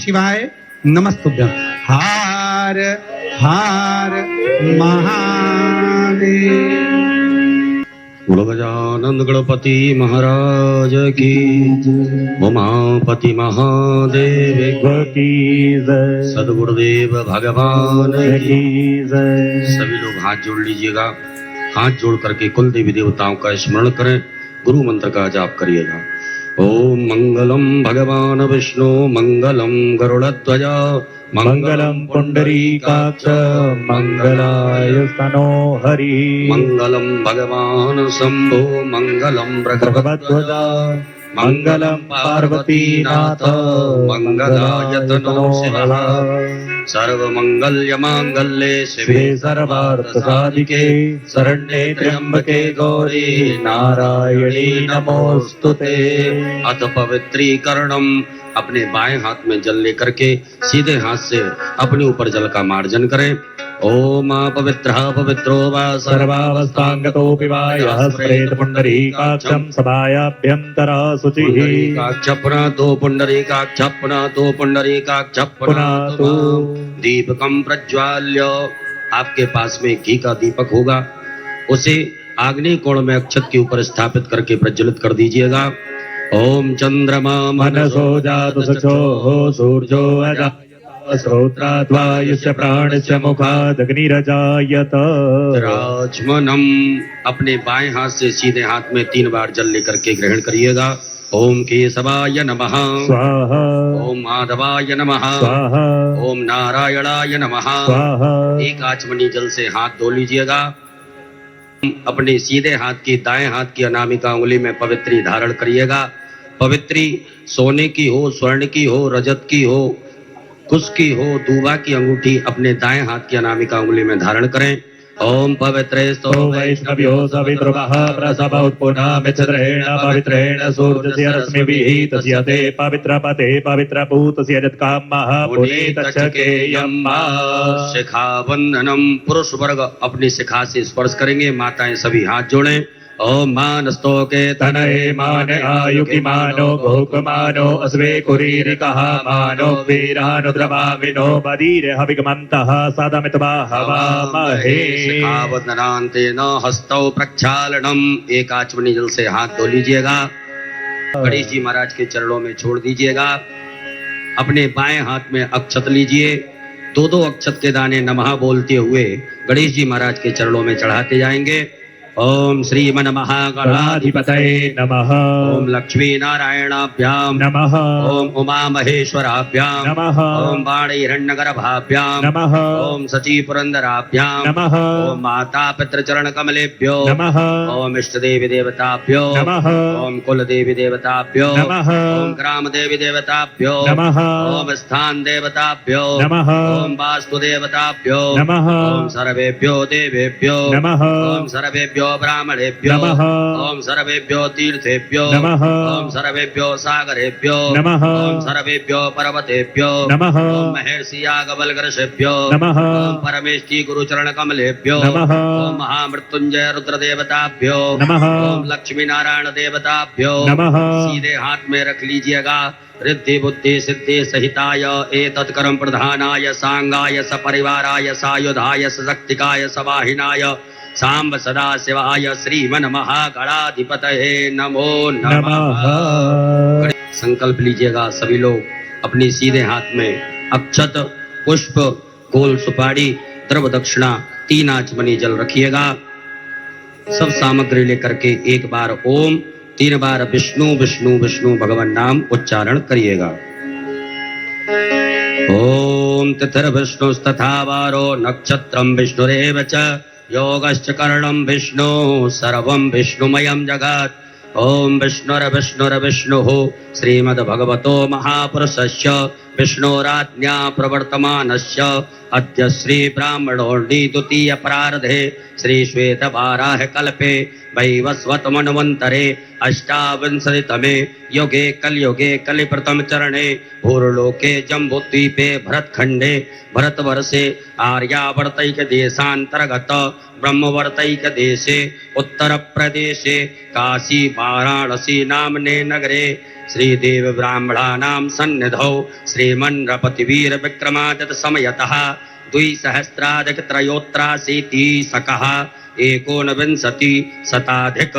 शिवाय नमस्तुभ्यं। हार हार महादेव। बोलो गजानंद गणपति महाराज की, उमापति महादेव की जय, सदगुरुदेव भगवान की जय। सभी लोग हाथ जोड़ लीजिएगा। हाथ जोड़ करके कुल देवी देवताओं का स्मरण करें, गुरु मंत्र का जाप करिएगा। ओम मंगलम भगवान विष्णु मंगलम गरुड़ध्वज मंगलम पुंडरीकाक्ष मंगलाय तनो हरि मंगलम भगवान शंभो मंगलम भगवध्वज मंगलम पार्वतीनाथ मंगलाय तनो शिवः। सर्वमंगल्य मांगल्ये शिवे सर्वार्थ साधिके शरण्ये त्र्यंबके गौरी नारायणी नमोस्तुते। अथ पवित्रीकरणम। अपने बाएं हाथ में जल लेकर के सीधे हाथ से अपने ऊपर जल का मार्जन करें। ओम पवित्रः पवित्रो वा सर्वावस्थांगतोऽपि वा यः स्मरेत् पुंडरीकाक्षं सभायाभ्यन्तरः शुचिः। पुंडरीकाक्ष पुनातो पुंडरीकाक्ष पुनातो पुंडरीकाक्ष पुनातो। दीपकम प्रज्वाल्य। आपके पास में घी का दीपक होगा, उसे आग्नेय कोण में अक्षत के ऊपर स्थापित करके प्रज्वलित कर दीजिएगा। ओम चंद्रमा मनसो जातु सचो सूर्यो अजायत श्रोत्रात् वायुस्य प्राणस्य मुखात् अग्निरजायत। राजमनम। अपने बाएं हाथ से सीधे हाथ में 3 बार जल लेकर के ग्रहण करिएगा। ओम केशवाय नमः स्वाहा। ओम माधवाय नमः स्वाहा। ओम नारायणाय नमः स्वाहा। एक आचमनी जल से हाथ धो लीजिएगा। अपने सीधे हाथ की दाएं हाथ की अनामिका उंगली में पवित्री धारण करिएगा। पवित्री सोने की हो, स्वर्ण की हो, रजत की हो, कुश की हो, दूबा की अंगूठी अपने दाएं हाथ की अनामिका उंगली में धारण करें। ओम पवित्रेस्तो वैष्णव्यो सवितृवः प्रसव उत्पुना मिच्छद्रहेण पवित्रेण सूर्यस्य रश्मिभिः तस्य ते पवित्रपते पवित्रभूतस्य यत्कामः पुनीतचकेयं मा। शिखावंदनम। पुरुष वर्ग अपनी शिखा से स्पर्श करेंगे। माताएं सभी हाथ जोड़ें। ओम मानस्तोके तनये मान आयुकि मानो भोकमानो अस्वे कुरीरिकः मानो वीरानो द्रवामिनो बदीर हविगमन्तः सदमित्वा हवामहे। शिखावंदनान्तेन हस्तौ प्रक्षालनम। एक आचमनी जल से हाथ धो लीजिएगा। गणेश जी महाराज के चरणों में छोड़ दीजिएगा। अपने बाएं हाथ में अक्षत लीजिए। 2-2 अक्षत के दाने नमः बोलते हुए गणेश जी महाराज के चरणों में चढ़ाते जाएंगे। ओम श्रीमन महागणाधिपतये नमः। ओम लक्ष्मी नारायणाभ्याम नमः। ओम उमा महेश्वराभ्याम नमः। ओम वाणी हिरण्यगर्भाभ्याम नमः। ओम सची पुरंदराभ्याम नमः। ओम माता पितृ चरण कमलेभ्यो नमः। ओम इष्ट देवी देवताभ्यो नमः। ओम कुल देवी देवताभ्यो नमः। ओम ग्राम देवी देवताभ्यो नमः। ओम स्थान देवताभ्यो नमः। ओम वास्तु देवताभ्यो नमः। ओम सर्वेभ्यो देवेभ्यो नमः। ओम सर्वेभ्यो ब्राह्मणेभ्यो नमः। ओम सर्वेभ्यो तीर्थेभ्यो नमः। ओम सर्वेभ्यो सागरेभ्यो नमः। ओम सर्वेभ्यो पर्वतेभ्यो नमः। ओम महर्षि याज्ञवल्क्येभ्यो नमः। ओम परमेष्ठी गुरुचरण कमलेभ्यो नमः। ओम महामृत्युंजय रुद्र देवताभ्यो नमः। ओम लक्ष्मी नारायण देवताभ्यो नमः। सीधे हाथ में रख लीजिएगा। रिद्धि बुद्धि सिद्धि सहिताय एतत्कर्म प्रधानाय सांगाय सपरिवाराय सायुधाय सशक्तिकाय सवाहिनाय सांब सदा शिवाय श्रीमन महागणाधिपतये नमो नमः। संकल्प लीजिएगा सभी लोग। अपने सीधे हाथ में अक्षत, पुष्प, गोल सुपारी, द्रव दक्षिणा 3 आचमनी जल रखिएगा। सब सामग्री लेकर के एक बार ओम, 3 बार विष्णु विष्णु विष्णु भगवान नाम उच्चारण करिएगा। ओम तिथिर्विष्णुस्तथा वारो नक्षत्रम विष्णुरेव च योगश्च करणं विष्णु सर्वं विष्णुमयं जगत्। ओम विष्णुर्विष्णुर्विष्णुः श्रीमद्भगवतो महापुरुषस्य विष्णोराज्ञा प्रवर्तमानस्य अद्य श्री ब्राह्मणोर्णि द्वितीय प्रारधे श्री श्वेत वाराह कल्पे वैवस्वत मन्वन्तरे अष्टाविंशतितमे युगे कलयुगे कलिप्रथम चरणे भूर्लोके जम्बूद्वीपे भरतखंडे भरतवर्षे आर्यावर्तैक देशांतर्गत ब्रह्मवर्तैक देशे उत्तर प्रदेशे काशी वाराणसी नामने नगरे श्रीदेव ब्राह्मणानां सन्निधौ श्रीमन्नृपतिवीर विक्रमादित्य समयतः 2000-त्रयोत्राशीति सकः 19 शताधिक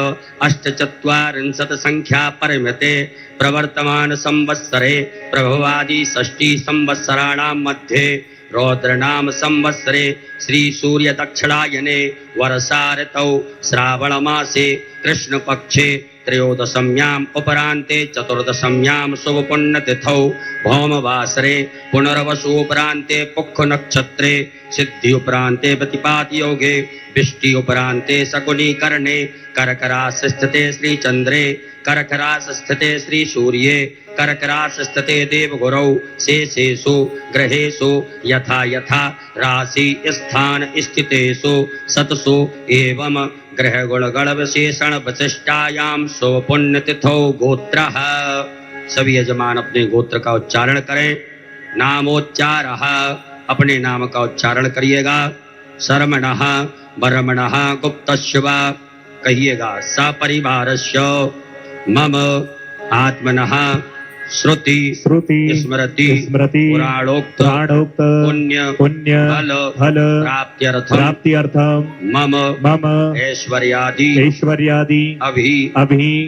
840 संख्या परिमिते प्रवर्तमान संवत्सरे प्रभवादि षष्ठी संवत्सराणां मध्ये रौद्रनाम संवत्सरे श्री सूर्य दक्षिणायने वर्षा ऋतौ श्रावण मासे कृष्ण पक्षे त्रयोदशम्याम् उपरान्ते चतुर्दशम्यां शुभ पुण्यतिथौ भौमवासरे पुनर्वसु उपरान्ते पुक्ख नक्षत्रे सिद्धि उपरान्ते प्रतिपात योगे विष्टि उपरान्ते शकुनी कर्णे कर्करास स्थिते श्री चंद्रे कर्करास स्थिते श्री सूर्ये कर्करास स्थिते देवगुरौ शेषेषु ग्रहेषु यथा यथा राशि स्थान स्थितेषु सतसु एवं ग्रह गुण गण विशेषण वशिष्ठायां शुभ पुण्यतिथौ गोत्रः। सभी यजमान अपने गोत्र का उच्चारण करें। नामोच्चारः, अपने नाम का उच्चारण करिएगा। शर्मणः बर्मणः गुप्तस्य वा, कहिएगा सपरिवारस्य मम आत्मनः श्रुति स्मृति पुराणोक्त पुण्य फल प्राप्त्यर्थम मम ऐश्वर्यादि अभि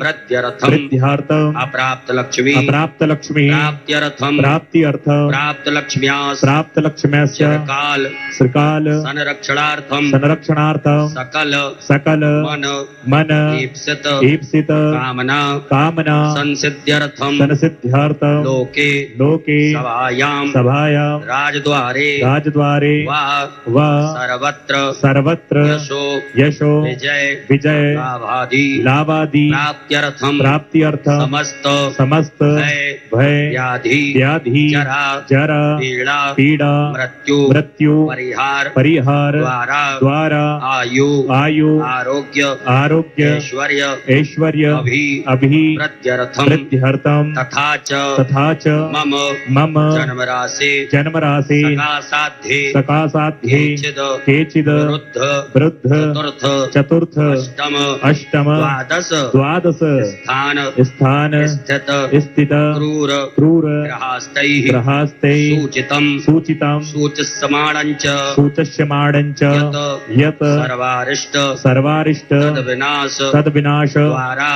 प्रत्यर्थम अप्राप्त लक्ष्मी प्राप्त्यर्थम प्राप्त लक्ष्म्यास्य काल संरक्षणार्थम सकल मन ईप्सित कामना संसिद्ध्यर्थम लोके सभायां राजद्वारे वा सर्वत्र यशो विजय लाभादि प्राप्त्यर्थम समस्त भय व्याधि जरा पीड़ा मृत्यु परिहार द्वारा आयु आरोग्य ऐश्वर्य अभि प्रत्यर्थम तथा च मम जन्मराशि सकासाध्ये केचिद वृद्ध चतुर्थ अष्टम द्वादश स्थान स्थित क्रूर ग्रहास्तैः सूचितं सूच्यमाणञ्च यत् सर्वारिष्ट तद्विनाश द्वारा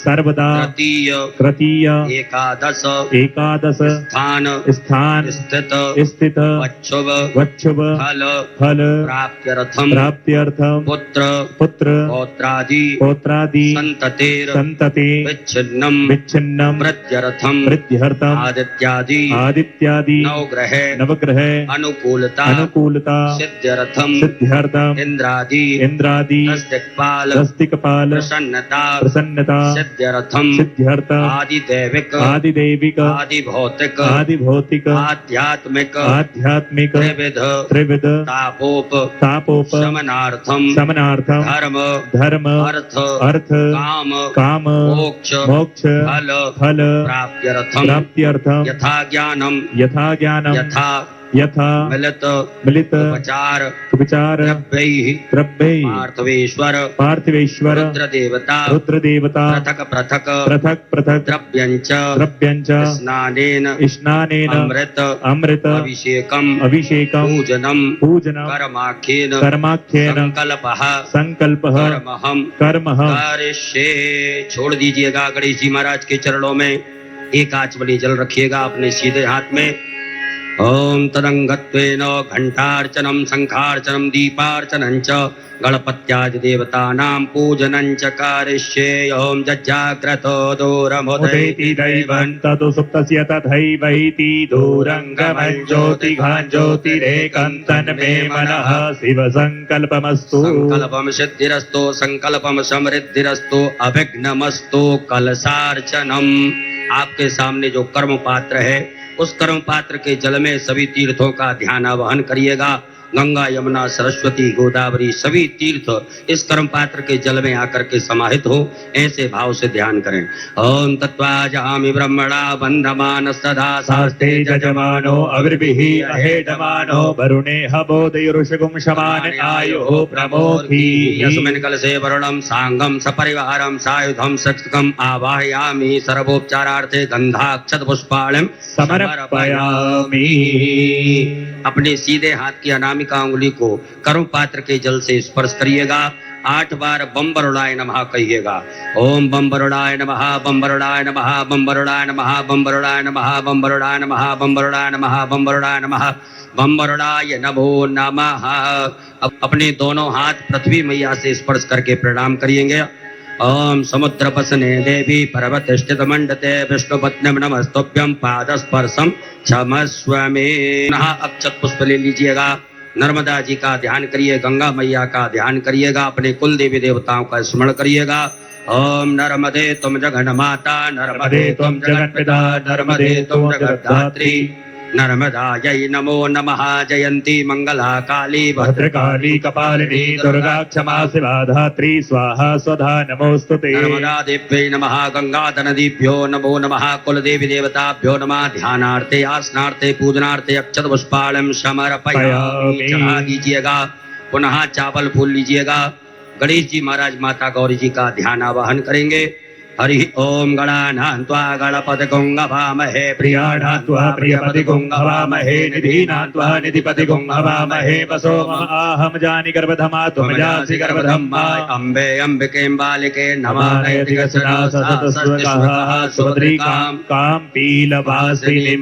सर्वदा तृतीय एकादश स्थान स्थित वच्छुभ फल प्राप्त्यर्थम पुत्र पौत्रादि संतते विच्छिन्नम प्रत्यर्थम आदित्यादि नवग्रह अनुकूलता सिद्ध्यर्थम इंद्रादि दस्तिकपाल प्रसन्नता सिद्ध्यर्थम आदिदैविक आदिभौतिक आध्यात्मिक त्रिविध तापोप शमनार्थम धर्म अर्थ काम मोक्ष फल प्राप्त्यर्थम यथा ज्ञानम यथा मिलित उपचार द्रव्यैः पार्थिवेश्वर रुद्रदेवता पृथक द्रव्यञ्च स्नानेन अमृत अभिषेकम पूजनम कर्माख्येन संकल्पः कर्मः करिष्ये। छोड़ दीजिएगा गणेश जी महाराज के चरणों में। एक आचमनी जल रखिएगा अपने सीधे हाथ में। ओम तदंगत्वेन घंटार्चनम शंखार्चनम दीपार्चनं च गणपत्यादि देवतानां पूजनं च करिष्ये। ओम जज्जाग्रतो दूरमुदेति दैवं ततो सुप्तस्य तथैवैति दूरंगमं ज्योतिर्गाञ्ज्योतिरेकं मे मनः शिव संकल्पमस्तु। संकल्पम सिद्धिरस्तु संकल्पम समृद्धिरस्तु अभिघ्नमस्तु। कलशार्चनम, आपके सामने जो कर्म पात्र है उस कर्म पात्र के जल में सभी तीर्थों का ध्यान आवाहन करिएगा। गंगा यमुना सरस्वती गोदावरी सभी तीर्थ इस कर्म पात्र के जल में आकर के समाहित हो, ऐसे भाव से ध्यान करें। ओम तत्वाजामि ब्रह्मणा बंधमान सदा शास्ते जजमानो अविर्भिः अहेडमानो वरुणे हबोदयुरुषगुं शमान आयुः प्रमोति यस्मिन् कलशे वरुणं सांगं सपरिवारं सायुधं शक्तिकम् आवाहयामि सर्वोपचारार्थे गंधाक्षत पुष्पाणं समर्पयामि। अपने सीधे हाथ की अनामिका उंगली को कर्म पात्र के जल से स्पर्श करिएगा। 8 बार बम वरुणाय नमः कहिएगा। ओम बम वरुणाय नमः, बम वरुणाय नमः, बम वरुणाय नमः, बम वरुणाय नमः, बम वरुणाय नमः, बम वरुणाय नमः, बम वरुणाय नमः, बम वरुणाय नमो नमः। अब अपने दोनों हाथ पृथ्वी मैया से स्पर्श करके प्रणाम करिएंगे। ओम समुद्र पसने देवी पर्वत स्थित मंडते विष्णुपत्न्यम नमस्तुभ्यं पादस्पर्शम क्षमस्व मे। अक्षत पुष्प ले लीजिएगा। नर्मदा जी का ध्यान करिए, गंगा मैया का ध्यान करिएगा, अपने कुल देवी देवताओं का स्मरण करिएगा। ओम नर्मदे तुम जगन माता, नर्मदे तुम जगत पिता, नर्मदे तुम जगद्धात्री, नर्मदायै नमो नमः। जयंती मंगला काली भद्रकाली कपालिनी दुर्गा क्षमा शिवा धात्री स्वाहा स्वधा नमोस्तुते। नर्मदा देव्यै नमः, गंगा नदीभ्यो नमो नमः, कुल देवी देवताभ्यो नमः। ध्यानार्थे आसनार्थे पूजनार्थे अक्षत पुष्पाणं समर्पयामि। चढ़ा दीजिएगा। पुनः चावल फूल लीजिएगा। गणेश जी महाराज माता गौरी जी का ध्यान आवाहन करेंगे। हरि ओम गणानां त्वा गणपतिगुं हवामहे, प्रियाणां त्वा प्रियपतिगुं हवामहे, निधीनां त्वा निधिपतिगुं हवामहे। वसो अहम जानि गर्भधमा त्वं जासि गर्भधम्मा। अम्बे अम्बिके बालिके नमानयति गसना सुभद्रिकां कां पीलवासिनीं श्री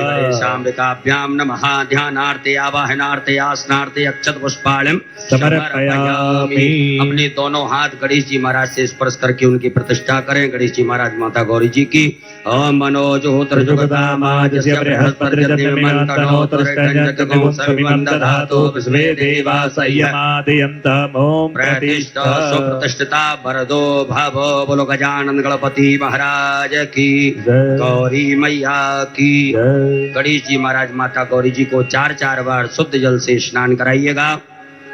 गणेशाम्बिकाभ्यां नमः। ध्यानार्थे आवाहनार्थे आसनार्थे अक्षत पुष्पाणं समर्पयामि। अपने दोनों हाथ गणेश जी महाराज से स्पर्श करके उनकी प्रतिष्ठा करें। गणेश जी महाराज माता गौरी जी की। ओम मनोजोत्र जुगदामाजस्य बृहस्पतिर्दिव्यमन्तनोत्रष्टञ्जगुं सविमं दधातु विश्वे देवा संयमादयन्तम्। ओम प्रतिष्ठा सुप्रतिष्ठिता वरदो भवो। बोलो गजानन गणपति महाराज की, गौरी मैया की। गणेश जी महाराज माता गौरी जी को 4 बार शुद्ध जल से स्नान कराइएगा।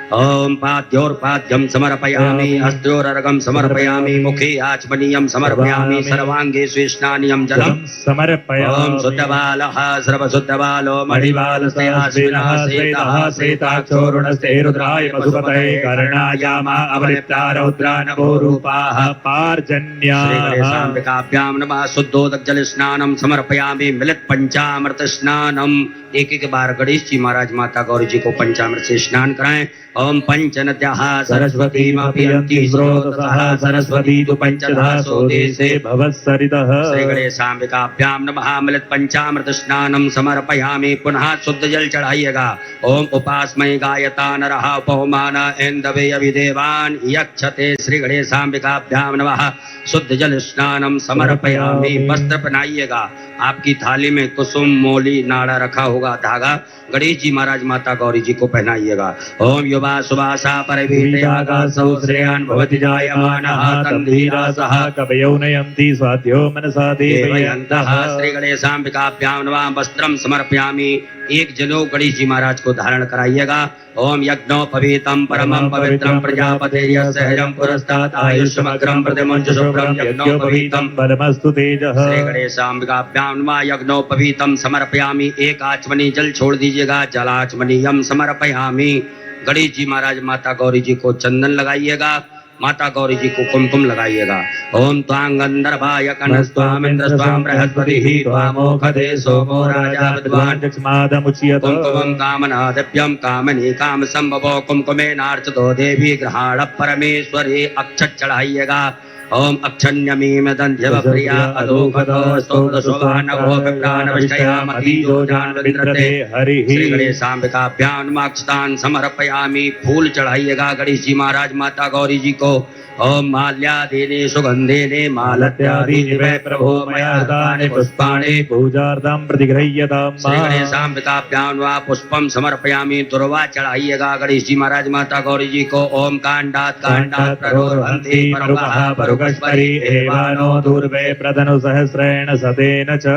ओम पाद्योर्पाद्यं समर्पयामि, हस्तयोरर्घं समर्पयामि, मुखे आचमनीयं समर्पयामि, सर्वांगे स्वेष्णानियं जलं समर्पयामि। ओम शुद्धबालः सर्वशुद्धबालो मणिबालस्याश्विनः श्वेतः श्वेताक्षोरुणस्ते रुद्राय पशुपतये कर्णायामा अवलिप्ता रौद्रा नभो रूपाः पार्जन्याः। श्री गणेशाम्बिकाभ्यां नमः। शुद्धोदक जल स्नानं समर्पयामि, मिलित पंचामृत स्नानम। एक बार गणेश जी महाराज माता गौरी जी को पंचामृत से स्नान कराएं। ओम पंचनद्याः सरस्वतीमपि स्रोतसः सरस्वती तु पंचधा सोदेशे भवत्सरितः। श्री गणेशाम्बिकाभ्यां नमः। मिलित पंचामृत स्नानं समर्पयामि। पुनः शुद्ध जल चढ़ाइएगा। ओम उपास्मय गायता नरः उपहोमान ऐन्दवे अभिदेवान् यक्षते। श्री गणेशाम्बिकाभ्यां नमः। शुद्ध जल स्नानं समर्पयामि। वस्त्र पहनाइएगा। आपकी थाली में कुसुम मोली नाड़ा रखा होगा, धागा गणेश जी महाराज माता गौरी जी को पहनाइएगा। ओम युवा सुभाषा परवीतयागासौ श्रेयान् भवति जायमानः तन्धीरासः कवयो नयन्ति स्वाध्यो मनसा देवयन्तः। श्री गणेशाम्बिकाभ्यां नमः। वस्त्रं समर्पयामि। एक जनेऊ गणेश जी महाराज को धारण कराइएगा। ओम यज्ञोपवीतं परमं पवित्रं प्रजापतिर्यस्यहं पुरस्तात् आयुष्मग्रं प्रतिमुञ्च शुभ्रं यज्ञोपवीतं परमस्तु तेजः। श्री गणेशाम्बिकाभ्यां नमः। यज्ञोपवीतं समर्पयामि। एक आचमनी जल छोड़ दीजिएगा। जलाचमनीयं समर्पयामि। गणेश जी महाराज माता गौरी जी को चंदन लगाइएगा। माता गौरी जी को कुमकुम लगाइएगा। ओम त्वां गंधर्वाय कनस्त्वामिन्द्र स्वाम बृहस्पतिः त्वामोखदे सोमो राजा विद्वान् चक्षमादमुच्यत। कुमकुमं कामनादिभ्यं कामनी काम संभवो कुमकुमेनार्चितो देवी गृहाण परमेश्वरी। अक्षत चढ़ाइएगा। ओम अक्षन्यमीम दन्ध्यव प्रिया अधोगतो स्तोत्रशोभानवो विप्राणविष्टयामतीजो जानविन्द्रते। हरिः। श्री गणेशाम्बिकाभ्यां नमः। अक्षतान् समर्पयामि। फूल चढ़ाइएगा गणेश जी महाराज माता गौरी जी को। ओम माल्यादीनि सुगन्धेने मालत्यादीनि वै प्रभो मया हृतानि पुष्पाणि पूजार्थं प्रतिगृह्यताम्। श्री गणेशाम्बिकाभ्यां नमः। पुष्पं समर्पयामि। दुर्वा चढ़ाइएगा गणेश जी महाराज माता गौरी जी को। ओम काण्डात् काण्डात् प्ररोहन्ति परुगः परुगः कष्टरी एवानो दूर्वे प्रधनु सहस्रेण सतेन च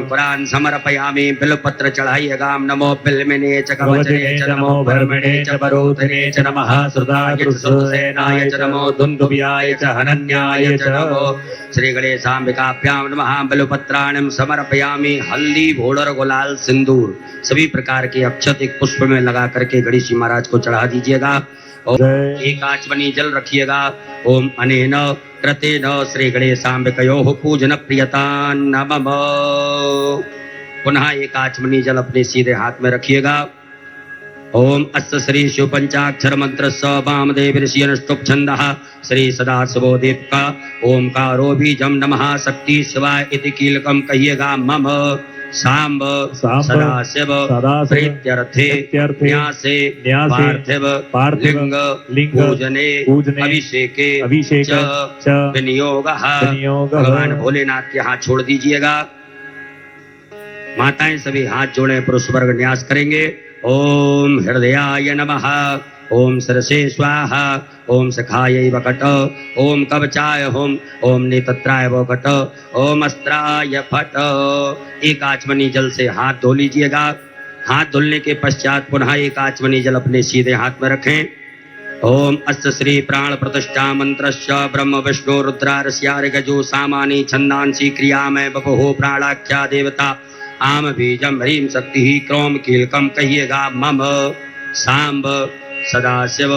कुरान समर्पयामि बिल्वपत्र चढ़ाइएगा नमो बिल्मिने च कवचने च नमो भर्मणे च परोधने च नमः श्रुताकृतसेनाय च नमो धुन्धुभ्याय च हनन्याय च नमो श्री गणेशाम्बिकाभ्यां नमः बिल्वपत्राणं समर्पयामि हल्दी भोडर गुलाल सिंदूर सभी प्रकार के अक्षत एक पुष्प में लगा करके गणेश जी महाराज को चढ़ा दीजिएगा और एक आचमनी जल रखिएगा ओम अनेन कृतेन श्री गणेशाम्बिकयोः पूजन प्रियता नमः। पुनः एक आचमनी जल अपने सीधे हाथ में रखिएगा। ओम अस्य श्री शिव पंचाक्षर मंत्र स वामदेव ऋषि अनुष्टुप छंदः श्री सदाशिवो देव का ओमकारो बीजम नमः शक्ति शिवाय इति कीलकम कहिएगा मम सांब सदाशिव प्रीत्यर्थे न्यासे पार्थिव लिंग पूजने अभिषेके च विनियोगः। भगवान भोलेनाथ के हाथ छोड़ दीजिएगा। माताएं सभी हाथ जोड़े पुरुष वर्ग न्यास करेंगे। ओम हृदयाय नमः ओम सरसे स्वाहा ओम सखायै वकट ओम कवचाय होम ओम नेत्राय वकट ओम अस्त्राय फट। एक आचमनी जल से हाथ धो लीजिएगा। हाथ धुलने के पश्चात पुनः एक आचमनी जल अपने सीधे हाथ में रखें। ओम अस्य श्री प्राण प्रतिष्ठा मंत्रस्य ब्रह्म विष्णु रुद्रारस्यार्गजो सामानि छंदांसी क्रियामय बपहो प्राणाख्या देवता आम बीजम ह्रीम शक्ति ही क्रोम कीलकम कहिएगा मम सांब सदाशिव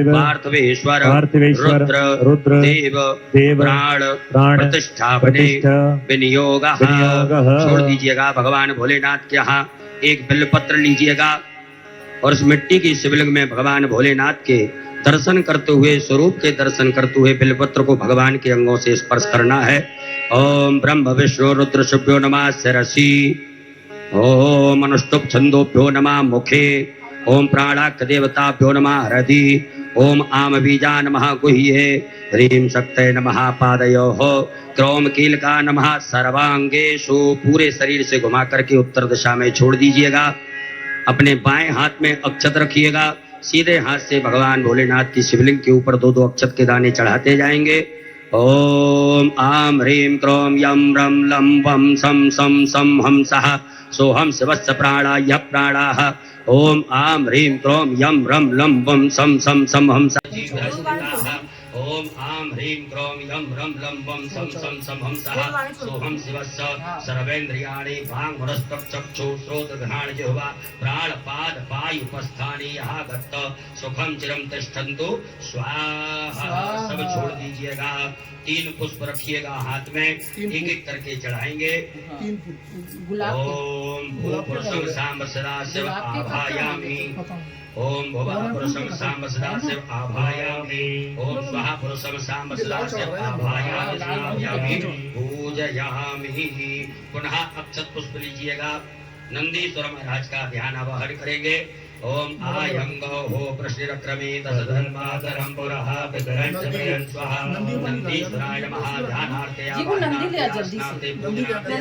पार्थिवेश्वर रुद्र देव प्राण प्रतिष्ठापने विनियोग। छोड़ दीजिएगा। भगवान भोलेनाथ के यहाँ एक बिल्वपत्र लीजिएगा और उस मिट्टी की शिवलिंग में भगवान भोलेनाथ के दर्शन करते हुए स्वरूप के दर्शन करते हुए बिल्वपत्र को भगवान के अंगों से स्पर्श करना है। ओम ब्रह्म विष्णु रुद्र शुभ्यो नमः शिरसि ओम अनुष्टुप छंदोभ्यो नमः मुखे ओम प्राणाक देवताभ्यो नमः हृदि ओम आम बीजा नमः गुह्ये ह्रीं शक्तये नमः पादयोः क्रोम कीलका नमः सर्वांगेषु। पूरे शरीर से घुमा करके उत्तर दिशा में छोड़ दीजिएगा। अपने बाएं हाथ में अक्षत रखिएगा। सीधे हाथ से भगवान भोलेनाथ की शिवलिंग के ऊपर दो दो अक्षत के दाने चढ़ाते जाएंगे। ओम आम ह्रीं क्रोम यम रम लम वम सम सम सम हम सः सोहम शिवस्य प्राणा यः प्राणाः ओम आम ह्रीं क्रोम यम रम लम वम सम सम सम हम सः ओम आम ह्रीं क्रोम यम रम लम वम सम सम सम हम सः सोहम शिवस्य सर्वेन्द्रियाणि वाङ्मनस्तक्षु श्रोत्रघ्राण जिह्वा प्राणपाद पायुपस्थानि यः गत्त सुखम चिरम तिष्ठन्तु स्वाहा। सब छोड़ दीजिएगा। 3 पुष्प रखिएगा हाथ में एक एक करके चढ़ाएंगे। ओम भूपुरुषं सांब सदाशिव आभायामि ओम भुवः पुरुषं सांब सदाशिव आभायामि ओम स्वः पुरुषं सांब सदाशिव आभायामि पूजयामि। पुनः अक्षत पुष्प लीजिएगा। नंदीश्वर महाराज का ध्यान आवाहन करेंगे। ओम आयंगो हो प्रश्निरक्रमे दशधर्मातरं पुरः पितरं स्वाहा नंदीश्वराय नमः। ध्यानार्थे आवाहनार्थे पूजनार्थे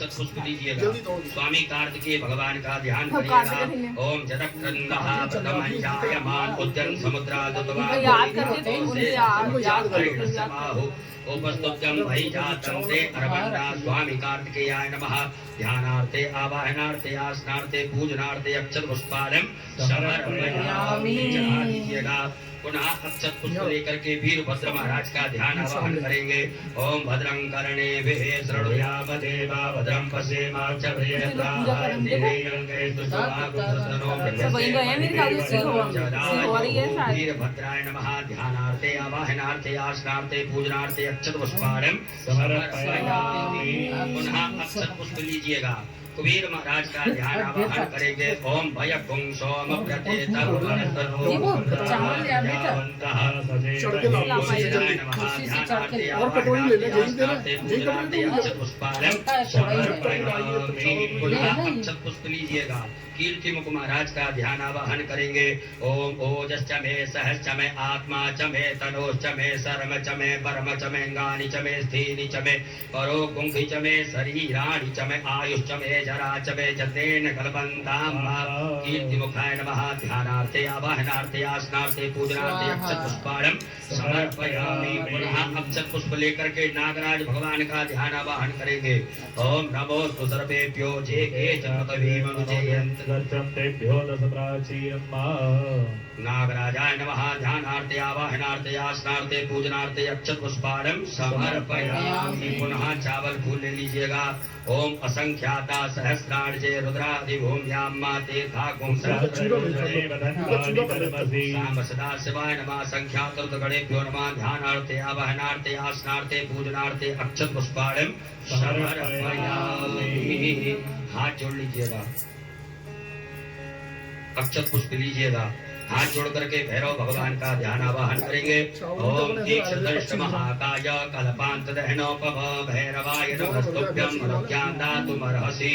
पुष्प दीजिएगा। स्वामी कार्तिकेय भगवान का ध्यान करिएगा। ओम जदक्रंदः प्रथमञ्जायमान उद्यन समुद्रादुतवान् उपस्तुत्यं भैजातं ते अरवन्दा स्वामी कार्तिकेयाय नमः। ध्यानार्थे आवाहनार्थे आसनार्थे पूजनार्थे अक्षत पुष्पालम समर्पयामि। चढ़ा दीजिएगा। पुनः अक्षत पुष्प लेकर के वीरभद्र महाराज का ध्यान आवाहन करेंगे। ओम भद्रं कर्णेभिः शृणुयाम देवा भद्रं पश्येमाक्षभिर्यजत्राः वीरभद्राय नमः। ध्यानार्थे आवाहनार्थे आसनार्थे पूजनार्थे अक्षत पुष्पालम समर्पयामि। पुनः अक्षत पुष्प लीजिएगा। कुबेर महाराज का ध्यान आवाहन करेंगे। ओम भय सोम प्रते पुष्प लीजिएगा। कीर्ति मुख महाराज का ध्यान आवाहन करेंगे। ओम ओजश्च मे सहश्च मे आत्मा च मे तनोश्च मे शर्म च मे परम च मे अंगानि च मे स्थीनि च मे परो गुंभि च मे शरीराणि च मे आयुश्च मे जराचवे जतेन कल्पन्तां कीर्तिमुखाय नमः। ध्यानार्थे आवाहनार्थे आसनार्थे पूजनार्थे अक्षत पुष्पाणं समर्पयामि। पुनः अक्षत पुष्प लेकर के नागराज भगवान का ध्यान आवाहन करेंगे। ओम नमो सर्वेभ्यो जे के जगतवीमनुजयन्त तेभ्यो दश प्राचीनम् नागराजाय नमः। ध्यानार्थे आवाहनार्थे आसनार्थे पूजनार्थे अक्षत पुष्पाणं समर्पयामि। पुनः चावल फूल ले लीजिएगा। ओम असंख्याता सहस्रार्चे रुद्रादि भूम्यां माते धाकुं साम सदा शिवाय नमः। संख्यात गणेभ्यो नमः। ध्यानार्थे आवाहनार्थे आसनार्थे पूजनार्थे अक्षत पुष्पाणं समर्पयामि। हाथ जोड़ लीजिएगा, अक्षत पुष्प लीजिएगा। हाथ जोड़ करके भैरव भगवान का ध्यान आवाहन करेंगे। ओम दीक्षित महाकाय कल्पांत दहनोपम भैरवाय नमस्तुभ्यं मनोज्ञान दातुमर्हसि।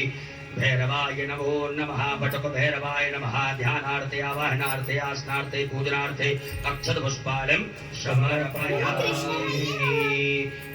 भैरवाय नमो नमः। बटक भैरवाय नमः। ध्यानार्थे आवाहनार्थे आसनार्थे पूजनार्थे अक्षत पुष्पाणं समर्पयामि।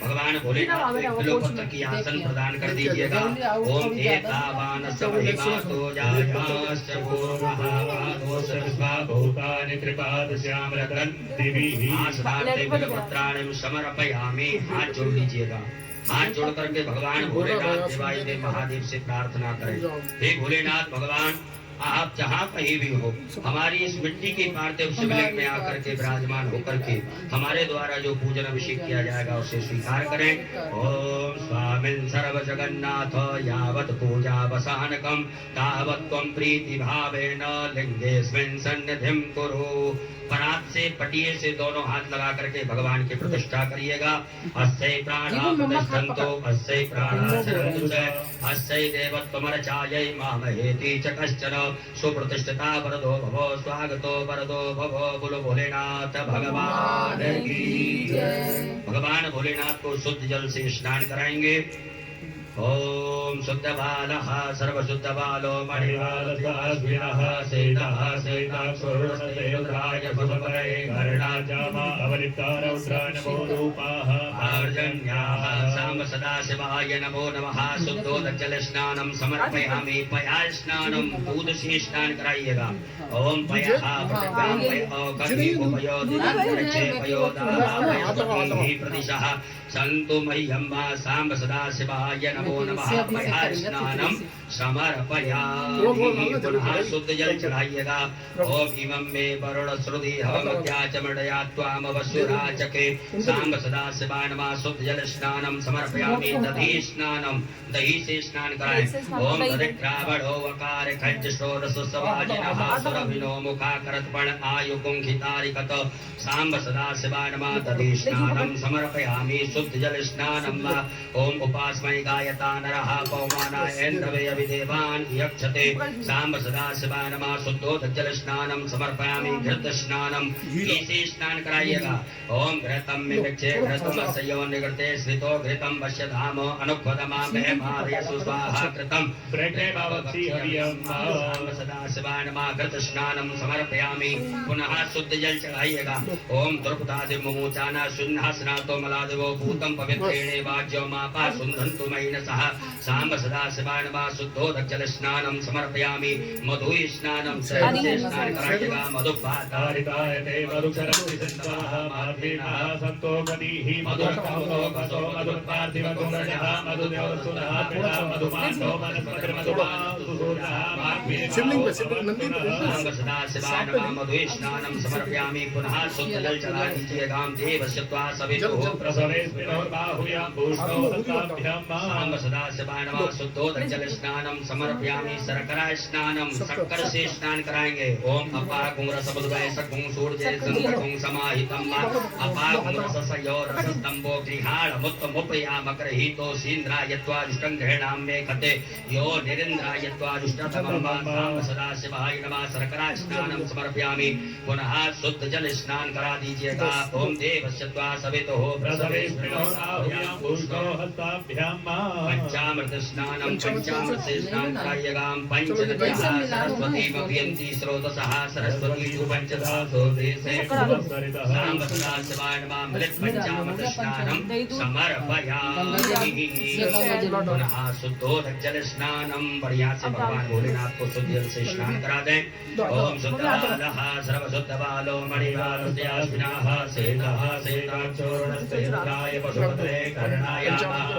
भगवान भोलेनाथ को बिल्वपत्र की आसन प्रदान कर दीजिएगा। ओम एतावान समहिमातो जायाश्च भूर्महावादोष विश्वाभूतानि त्रिपादश्यामलकं दिविः आसनार्थे बिल्वपत्राणि समर्पयामि। हाथ जोड़ लीजिएगा। हाथ जोड़ करके भगवान भोलेनाथ देवादिदेव महादेव से प्रार्थना करें। हे भोलेनाथ भगवान, आप जहाँ कहीं भी हो, हमारी इस मिट्टी के पार्थिव शिवलिंग में आकर के विराजमान होकर के हमारे द्वारा जो पूजन अभिषेक किया जाएगा उसे स्वीकार करें। ओम स्वामिन् सर्व जगन्नाथ यावत् पूजा वसानकम तावत् त्वं प्रीति भावेन लिंगेस्मिन् सन्निधिं कुरु। परात से पटिये से दोनों हाथ लगा करके भगवान की प्रतिष्ठा करिएगा। अस्यै प्राणा प्रतिष्ठन्तो अस्यै प्राणा शरणु च अस्यै देवत्वमर्चायै मामहेति च कश्चन। सुप्रतिष्ठिता वरदो भवो स्वागतो वरदो भवो। बोलो भोलेनाथ भगवान की जय। भगवान भोलेनाथ को शुद्ध जल से स्नान कराएंगे। ओम शुद्ध बालः सर्वशुद्ध बालो मणिवालस्वास्विनः सेतः सेताक्षुरुणदेवराय भुजपरे कर्णाजामा अवलिप्तार उद्रानमो रूपाः आर्जन्याः साम सदा शिवाय नमो नमः। शुद्धोदक स्नानं समर्पयामि। पया स्नानं दूध से स्नान कराइएगा। ओम पयः प्रतिग्राम पयो गंगे उपयो दिनांतरचे पयो दाहि प्रतिशः संतु मह्यं साम सदा शिवाय नमो नमः। पया स्नानं समर्पयामि। पुनः शुद्ध जल चढ़ाइएगा। ओम इमं मे वरुण श्रुति हवमध्याचमडया त्वाम वसुराचके साम सदा शिवाय नमः। शुद्ध जल स्नानं समर्पयामि। दधि स्नानं दही से स्नान कराएं। ओम दरिद्रावणो वकार खज्ज षोडश सवाजिनः सुरभिनो मुखाकरत्पण आयुकुंखितारिकत साम्ब सदा शिवाय नमः। दधि स्नानं समर्पयामि। शुद्ध जल स्नानं वा। ओम उपास्मै गायता नरः पौमानाय इन्द्रवे अभिदेवान् यक्षते साम्ब सदा शिवाय नमः। शुद्धोदक जल स्नानं समर्पयामि। घृत स्नानं घी से स्नान कराइएगा। ओम घृतं मिक्षे घृतमस्यो निगृते स्थितो घृतं वश्य धाम अनुपदमा मारयसु स्वाहा कृतं ब्रह्मे भवति हवियं साम्ब सदा शिवाय नमः। घृत स्नानं समर्पयामि। पुनः शुद्ध जल चढ़ाइएगा। ओम द्रुपदादि मुमोचाना शून्यः स्नातो मलादिवो भूतं पवित्रेणे वाज्यो मापा सुन्धन्तु मयिनसः साम्ब सदा शिवाय नमः। शुद्धोदक जल स्नानं समर्पयामि। मधु स्नानं सहस्रे स्नान कराइएगा। मधुपातारितायते मधुचरन्ति सिन्धवः माधवीनः सन्तो गतिः मधुरकौतो कसो मधुपार्थिवगुणजः मधुदेवसुनः पिता मधुमान्तो मनस्पति मधुमासुसूरः शिवलिंग पे शिवलिंग नंदी साम्ब सदा शिवाय नमः। मधु स्नानं समर्पयामि। पुनः शुद्ध जल चढ़ा दीजिएगा। देवस्य त्वा सवितुः प्रसवे स्मिनोर्बाहुयां भूष्णो दत्ताभ्यां साम्ब सदा शिवाय नमः। शुद्धोदक जल स्नानं समर्पयामि। शर्करा स्नानं शक्कर से स्नान कराएंगे। ओम अपाकुं रसबुद्वय सकुं सूर्ये संतकुं समाहितं अपाकुं रससयो रसस्तंभो गृहाण मुत्तमुपयामकरहितो सीन्द्रायत्वा दुष्टं गृह्णां मे खते यो निरिन्द्रायत्वा दुष्टतमं साम्ब सदा शिवाय नमः। शर्करा स्नानं समर्पयामि। पुनः शुद्ध जल स्नान करा दीजिएगा। ओम देवस्य त्वा सवितुः प्रसवे स्मिनोर्बाहुयां भूष्णो हस्ताभ्यां पंचामृत स्नानं पंचामृत से स्नान कराइएगा। पंचनद्याः सरस्वती मह्यन्ति स्रोतसः सरस्वती तु पंचधा स्रोते से साम्ब सदा शिवाय नमः। मृत पंचामृत स्नान स्नानं समर्पयामि। पुनः शुद्धोदक जल स्नानम बढ़िया से भगवान भोलेनाथ को शुद्ध जल से स्नान करा दें। ओम शुद्धबालः सर्वशुद्धबालो मणिबालस्यास्मिनः सेतः सेताचूर्णस्तेन्द्राय पशुपतये कर्णाय शिवाय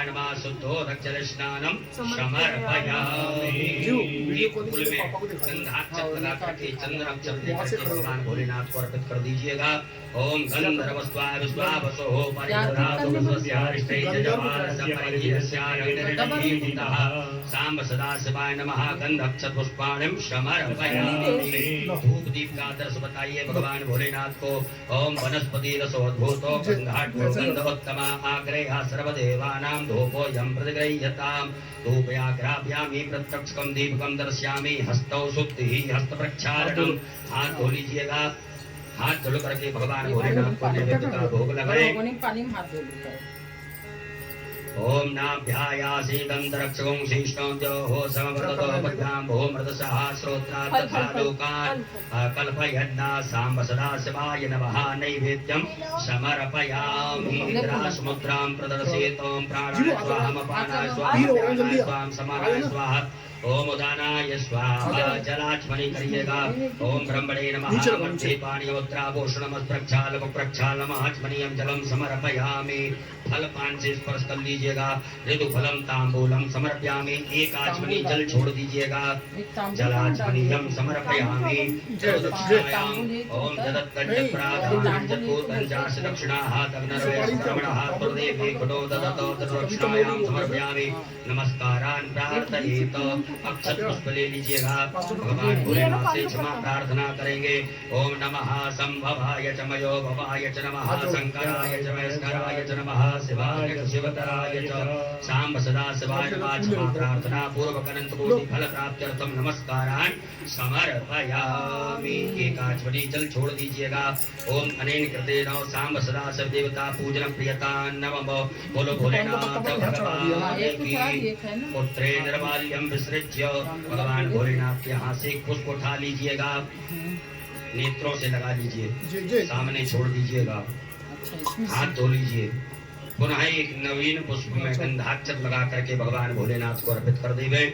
नमः। शुद्धोदक जल स्नानम समर्पयामि। फूल में गंधाक्षत लगा करके चंदन अक्षत लेकर के भगवान भोलेनाथ को अर्पित कर दीजिएगा। ओम गंधर्वस्वाय विश्वावसो परिधरातो विश्वस्यारिष्टै जजमानसपरिजीवस्यारण्यरण्यीतितः सांब सदाशिवाय नमः। गंधक्षत पुष्पाणिं समर्पयामि। धूप दीप का आदर्श बताइए भगवान भोलेनाथ को। ओम वनस्पति रसोद्भूतो गंधाढ्यो गंधोत्तमा आग्रेहा सर्वदेवानां धूपोऽयं प्रतिगृह्यताम्। धूपयाग्राभ्यामि प्रत्यक्षकं दीपकं दर्शयामि। हस्तौ शुद्धिः हस्तप्रक्षालनम्। हाथ धो लीजिएगा। हाथ धो करके भगवान भोलेनाथ को नैवेद्य का भोग लगाएं। पानी में हाथ धो। ओम नाभ्यायासी गंधरक्षकं शीष्णं द्योः समवर्ततो पद्याम्भो मृतसः श्रोत्रात् तथा लोकान् कल्पयन्ना सांब सदाशिवाय नमः। नैवेद्यं समर्पयामि। इंद्रासमुद्रां प्रदर्शयितों प्राणाय स्वाहामपानाय स्वाहा स्वाम समानाय स्वाहा। ओम उदानाय स्वाहा। जलाचमनी करिएगा। ओम ब्रह्मणे नमः। मध्ये पाणियोत्राभूषणमस्प्रक्षालम प्रक्षालमाचमनीयं जलम समर्पयामि। फल पान से स्पर्श कर लीजिएगा। ऋतु फलम तांबूलम समर्पयामि। एक आचमनी जल छोड़ दीजिएगा। जलाचमनीयम समर्पयामि। ओम ददत्तंजप्राधान जतोतंजाश दक्षिणाः तग्नर्वयस्त्रमणः प्रदेवे घटो ददतो दक्षिणायां समर्पयामि। नमस्कारान् प्रार्थयेत। अक्षत पुष्प ले लीजिएगा। भगवान भोलेनाथ से क्षमा प्रार्थना करेंगे। ओम नमः संभवाय च मयो भवाय च नमः। शंकराय च महेश्वराय च नमः। शिवाय च शिवतराय च सांब सदाशिवाय नमः। क्षमा प्रार्थना पूर्वक अनंत कोटि फल प्राप्त्यर्थम नमस्कारान् समर्पयामि। एक आचमनी जल छोड़ दीजिएगा। ओम अनेन कृतेन सांब सदाशिव देवता पूजन प्रियता नमः। बोलो भोलेनाथ भगवान की। पुत्रे निर्माल्यम विसृज्य भगवान भोलेनाथ के हाथ से एक पुष्प उठा लीजिएगा। नेत्रों से लगा लीजिए। सामने छोड़ दीजिएगा। हाथ धो लीजिए। पुनः एक नवीन पुष्प में गंधाक्षत लगा करके भगवान भोलेनाथ को अर्पित कर देवे।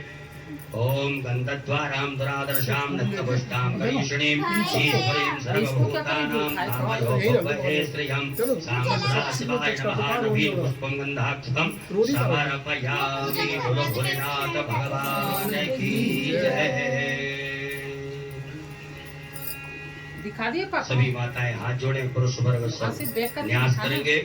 ओम गंधद्वारां दुरादर्शां नत्तपुष्टां करीषणीं ईश्वरीं सर्वभूतानां कामयोगवहे श्रियं सांब सदाशिवाय नमः। नवीन पुष्पं गंधाक्षतं समर्पयामि। बोलो भोलेनाथ भगवान की जय। दिखा दिए पापा। सभी माताएं हाथ जोड़े। पुरुष वर्ग सब न्यास करेंगे।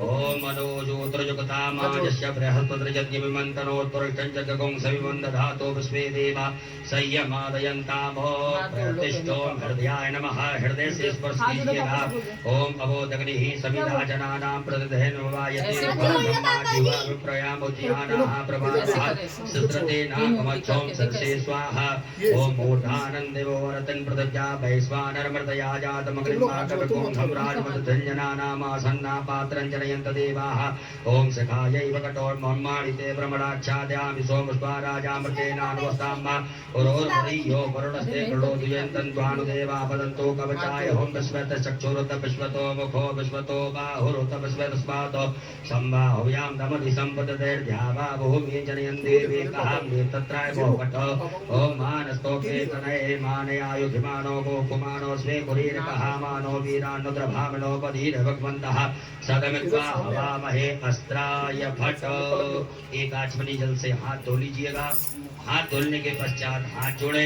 ओम मनोजोत्रजुगता माजस्य बृहस्पतिर्यज्ञमिमन्तनोत्तरष्टं जगगुं सविमन्दधातो विश्वे देवा संयमादयन्तामो प्रतिष्ठो हृदयाय नमः। हृदय से स्पर्श कीजिएगा। ओम अबोधग्निः सविता जनानां प्रतिधेनुवायते ब्रह्मा विप्रयामुद्यानाः प्रभातः सिद्धते नाममच्छों सरसे स्वाहा। ओम मूर्धानन्देवो वरतन् पृथिव्या वैश्वानर मृतया जातमग्निमाकवकुंभं राजमधुधन्यनानामासन्ना पात्रं जनयन्त देवाः। ओम सखायैव कठोर्मम्माणिते भ्रमणाच्छाद्यामि सोमस्वा राजामृतेनानुवस्ताम्मा पुरोर्वरीयो वरुणस्ते कृणोदयन्तं त्वानुदेवा वदन्तो कवचाय होम विश्वत चक्षुरुत विश्वतो मुखो विश्वतो बाहुरुत विश्वतस्मात् संबाहुयां दमधि सम्पदतेर्ध्यावा भूमि जनयन् देवी कहाम्ये तत्राय बहुवट। ओम मानस्तोके तनये मानयायुधिमानो गोकुमानो स्वे कुरीरकः मानो वीरान्नुद्रभामिनो बधीर भगवन्तः सदमित्वा हवामहे अस्त्राय भट। एक आचमनी जल से हाथ धो लीजिएगा। हाथ धोने के पश्चात हाथ जोड़े।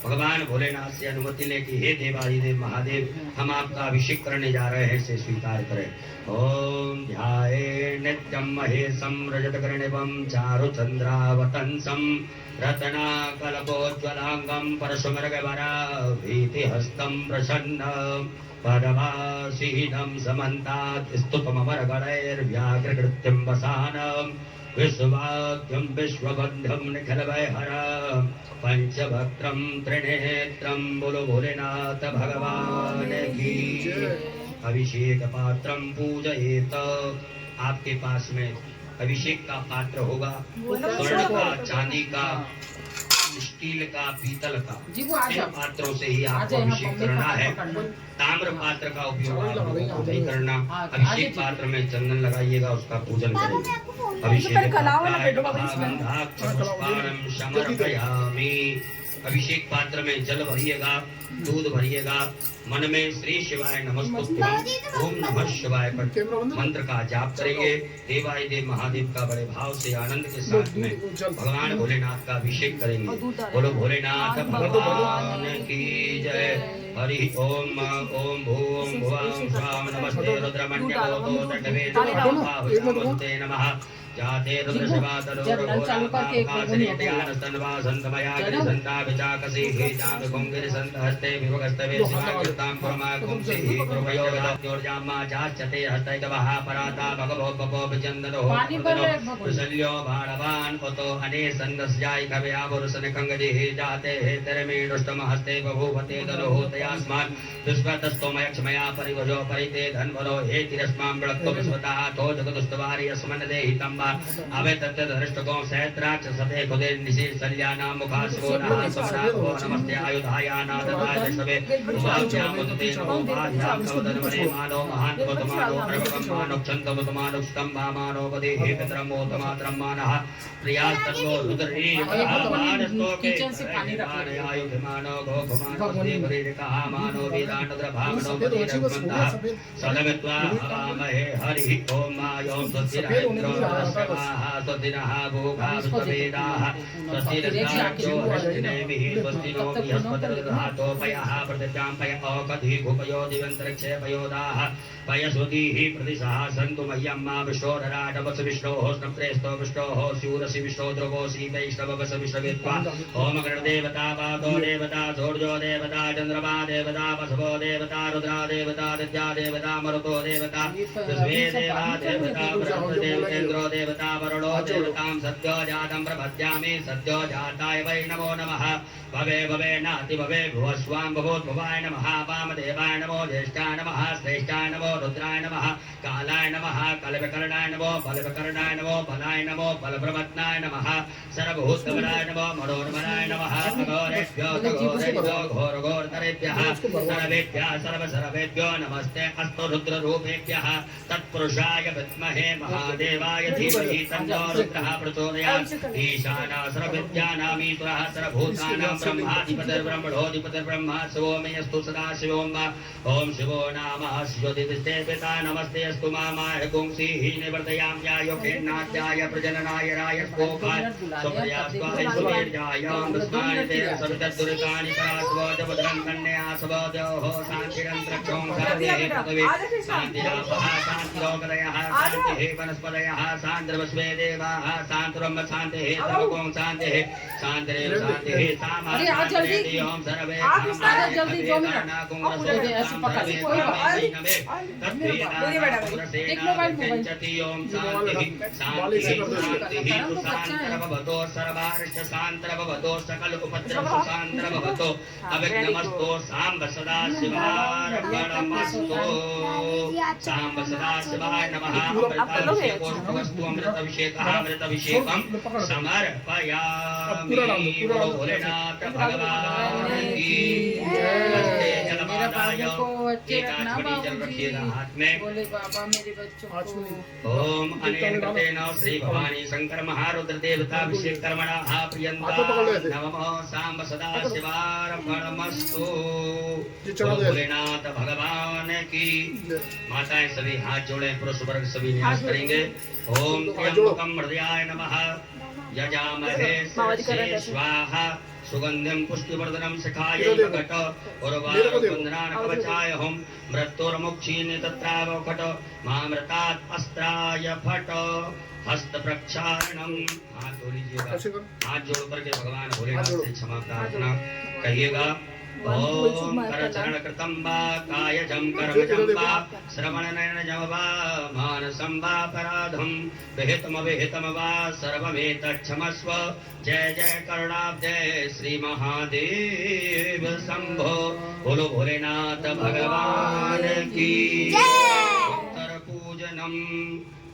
भगवान भोलेनाथ से अनुमति ले कि हे देवादिदेव महादेव हम आपका अभिषेक करने जा रहे हैं, इसे स्वीकार करें। ओम ध्याये नित्यं महेशं रजतकर्णिवं चारुचन्द्रावतंसं रत्नाकल्पोज्ज्वलांगं परशुमृगवरा भीतिहस्तं प्रसन्नं पदमासीनं समन्तात् स्तुतममरगणैर्व्याघ्रकृत्यं वसानं विश्वाद्यं विश्वबन्धं निखिलवैहरं पंचभक्त्रं त्रिनेत्रं। बोलो भोलेनाथ भगवान की। अभिषेक पात्रं पूजयेत। आपके पास में अभिषेक का पात्र होगा, स्वर्ण का, चांदी का, स्टील का, पीतल का, जी वो आ इन जाओ पात्रों से ही आ आपको जाए, यहाँ अभिषेक मम्मी करना का है। पकड़ना। ताम्र पात्र का उपयोग आप लोगों को नहीं करना। हाँ, अभिषेक आगे पात्र में चंदन लगाइएगा, उसका पूजन करेंगे। अभिषेक समर्पयामि। अभिषेक पात्र में जल भरिएगा, दूध भरिएगा, मन में श्री शिवाय नमस्तुभ्यं ओम नमः शिवाय पर मंत्र का जाप करेंगे। देवाय देव महादेव का बड़े भाव से आनंद के साथ में भगवान भोलेनाथ का अभिषेक करेंगे। बोलो भोलेनाथ भगवान की जय। हरि ओम ओम भूम भुवं स्वाम नमस्ते रुद्रमण्यते नमः। जाते रुद्र शिवा जब नल चालू करके एक बार बोलिए तनवा संतमया संता विचाकसी हे जाम कुंगिर संत हस्ते विभगस्तवे शिवाकृतां परमा कुंसी कृपयो योर्जामा जाचते हस्तैकवः पराता भगवो बपो विचन्दनो कुशल्यो बाणवान् पतो अने सन्नस्याय कवया पुरुषन कंगदिः जाते हे तरमेणुष्टम हस्ते बभूवते दरोः तयास्मान् दुष्कृतस्तोमयक्षमया परिवजो परिते धन्वनो हे तिरस्मां बृहत्तो विश्वतः तो जगदुस्तवारि अस्मन् देहि तम् अवे तत्त दृष्टको सहस्राक्ष सते खुदे निशि सल्याना मुखासो नमः समनाभो नमस्ते आयुधायानादताय दशवे उपाध्यामुदते नमो भाध्यां नवदनवने मानो महान् कोतमानो प्रभवं मानो क्षन्तमुतमानो स्तम्भामानो वदे हे पितरमोतमात्रं मानः प्रियास्तन्नो रुद्री मानस्तोके आयुधमानो गोभमानो देवरीरिकः मानो वेदान्तद्रभामनो वदेरभ्मन्तः सदगत्वा हवामहे हरिः ॐ मायों स्वस्तिरहिन्द्रो स्वस्तिनः भोगाः स्ववेदाः स्वस्तिरस्ताक्षो हस्तिनेमिः स्वस्तिनो बृहस्पतिर्दधातोपयः प्रतिज्ञां पय औकधि भूपयो दिवन्तरिक्षे पयोदाः पयस्वतीः प्रतिशः सन्तु मह्यं मा विष्णोरराटवस विष्णोः स्नप्रेस्तो विष्णोः स्यूरसि विष्णो ध्रुवोऽसि वैष्णववस विष्णवेत्वा ओम गणदेवता पादो देवता सूर्यो देवता चन्द्रमा देवता वसवो देवता रुद्रा देवता दद्या देवता मरुतो देवता विश्वे देवा देवता ब्रह्मदेवेन्द्रो देवता वरुणो देवतां सद्यो जातं प्रपद्यामि सद्यो जाताय वै नमो नमः। भवे भवे नाति भवे भुवस्वां भवोद्भवाय नमः। वामदेवाय नमो ज्येष्ठाय नमः श्रेष्ठाय नमो रुद्राय नमः कालाय नमः कलविकर्णाय नमो बलविकर्णाय नमो बलाय नमो बलप्रपत्नाय नमः सर्वभूतबलाय नमो मनोन्मनाय नमः अघोरेभ्यो घोरेभ्यो घोरघोरतरेभ्यः सर्वेभ्यः सर्वसर्वेभ्यो नमस्ते अस्तु रुद्ररूपेभ्यः तत्पुरुषाय विद्महे महादेवाय धीमहि तन्नो रुद्रः प्रचोदयात्। ईशानः सर्वविद्यानामीश्वरः सर्वभूतानां ब्रह्माधिपतिर्ब्रह्मणोऽधिपतिर्ब्रह्मा शिवो मे अस्तु सदा शिवों वा। ओम शिवो नाम शिवोदिते पिता नमस्ते अस्तु मामाय गुंसीः निवर्तयाम्यायोखेन्नाद्याय प्रजननाय रायस्कोपाय स्वप्रयास्वाय सुवीर्याय दुष्मानिते सवितर्दुरितानि परास्वोजभद्रं कन्या स्वोजोः शान्तिरन्तरिक्षों शान्तिः पृथिवी शान्तिरापः शान्तिरोगदयः शान्तिः वनस्पतयः शान्तिर्वस्वे देवाः शान्तिर्ब्रह्म शान्तिः सर्वगुं शान्तिः शान्तिरेव शान्तिः सामान्येति ओम सर्वे जल्दी 2 मिनट ऐसे पकड़ कोई बात एक मोबाइल ओम शान्तिः शान्तिः शान्तिः शान्तरभवतो सर्वार्थ शान्तरभवतो सकल उपद्रव शान्तरभवतो अविघ्नमस्तु साम्ब सदा शिवार्पणमस्तु साम्ब सदा शिवाय नमः। अमृताभिषेकोऽस्तु अमृताभिषेकः अमृताभिषेकं समर्पयामि। भोलेनाथ भगवान की जय। जलमादाय एक आचमनी जल रखिएगा हाथ में। बोले बाबा मेरे बच्चों को ओम अनेन कृतेन श्री भवानी शंकर महारुद्र देवता अभिषेक कर्मणः प्रियंता नमः साम्ब सदा शिवार्पणमस्तु। भोलेनाथ भगवान की। माताएं सभी हाथ जोड़े, पुरुष वर्ग सभी न्यास करेंगे। ओम त्र्यंबकं हृदयाय नमः यजामहे स्वाहा सुगंधिं पुष्टिवर्धनं शिखायै भगट उर्वारुकवन्दनान् कवचाय हम मृत्युर्मुक्षीन् तत्रावकट मामृतात् अस्त्राय फट हस्त प्रक्षालनम। हाथ जोड़ लीजिएगा, हाथ जोड़ करके भगवान भोलेनाथ से क्षमा प्रार्थना कहिएगा। ओम करचरण कृतं वा कायजं कर्मजं वा श्रवणनयनजं वा मानसं वा अपराधं विहितमविहितं वा सर्वमेतत्क्षमस्व। जय जय करुणाब्धे श्री महादेव शंभो। बोलो भोलेनाथ भगवान की उत्तर पूजनम।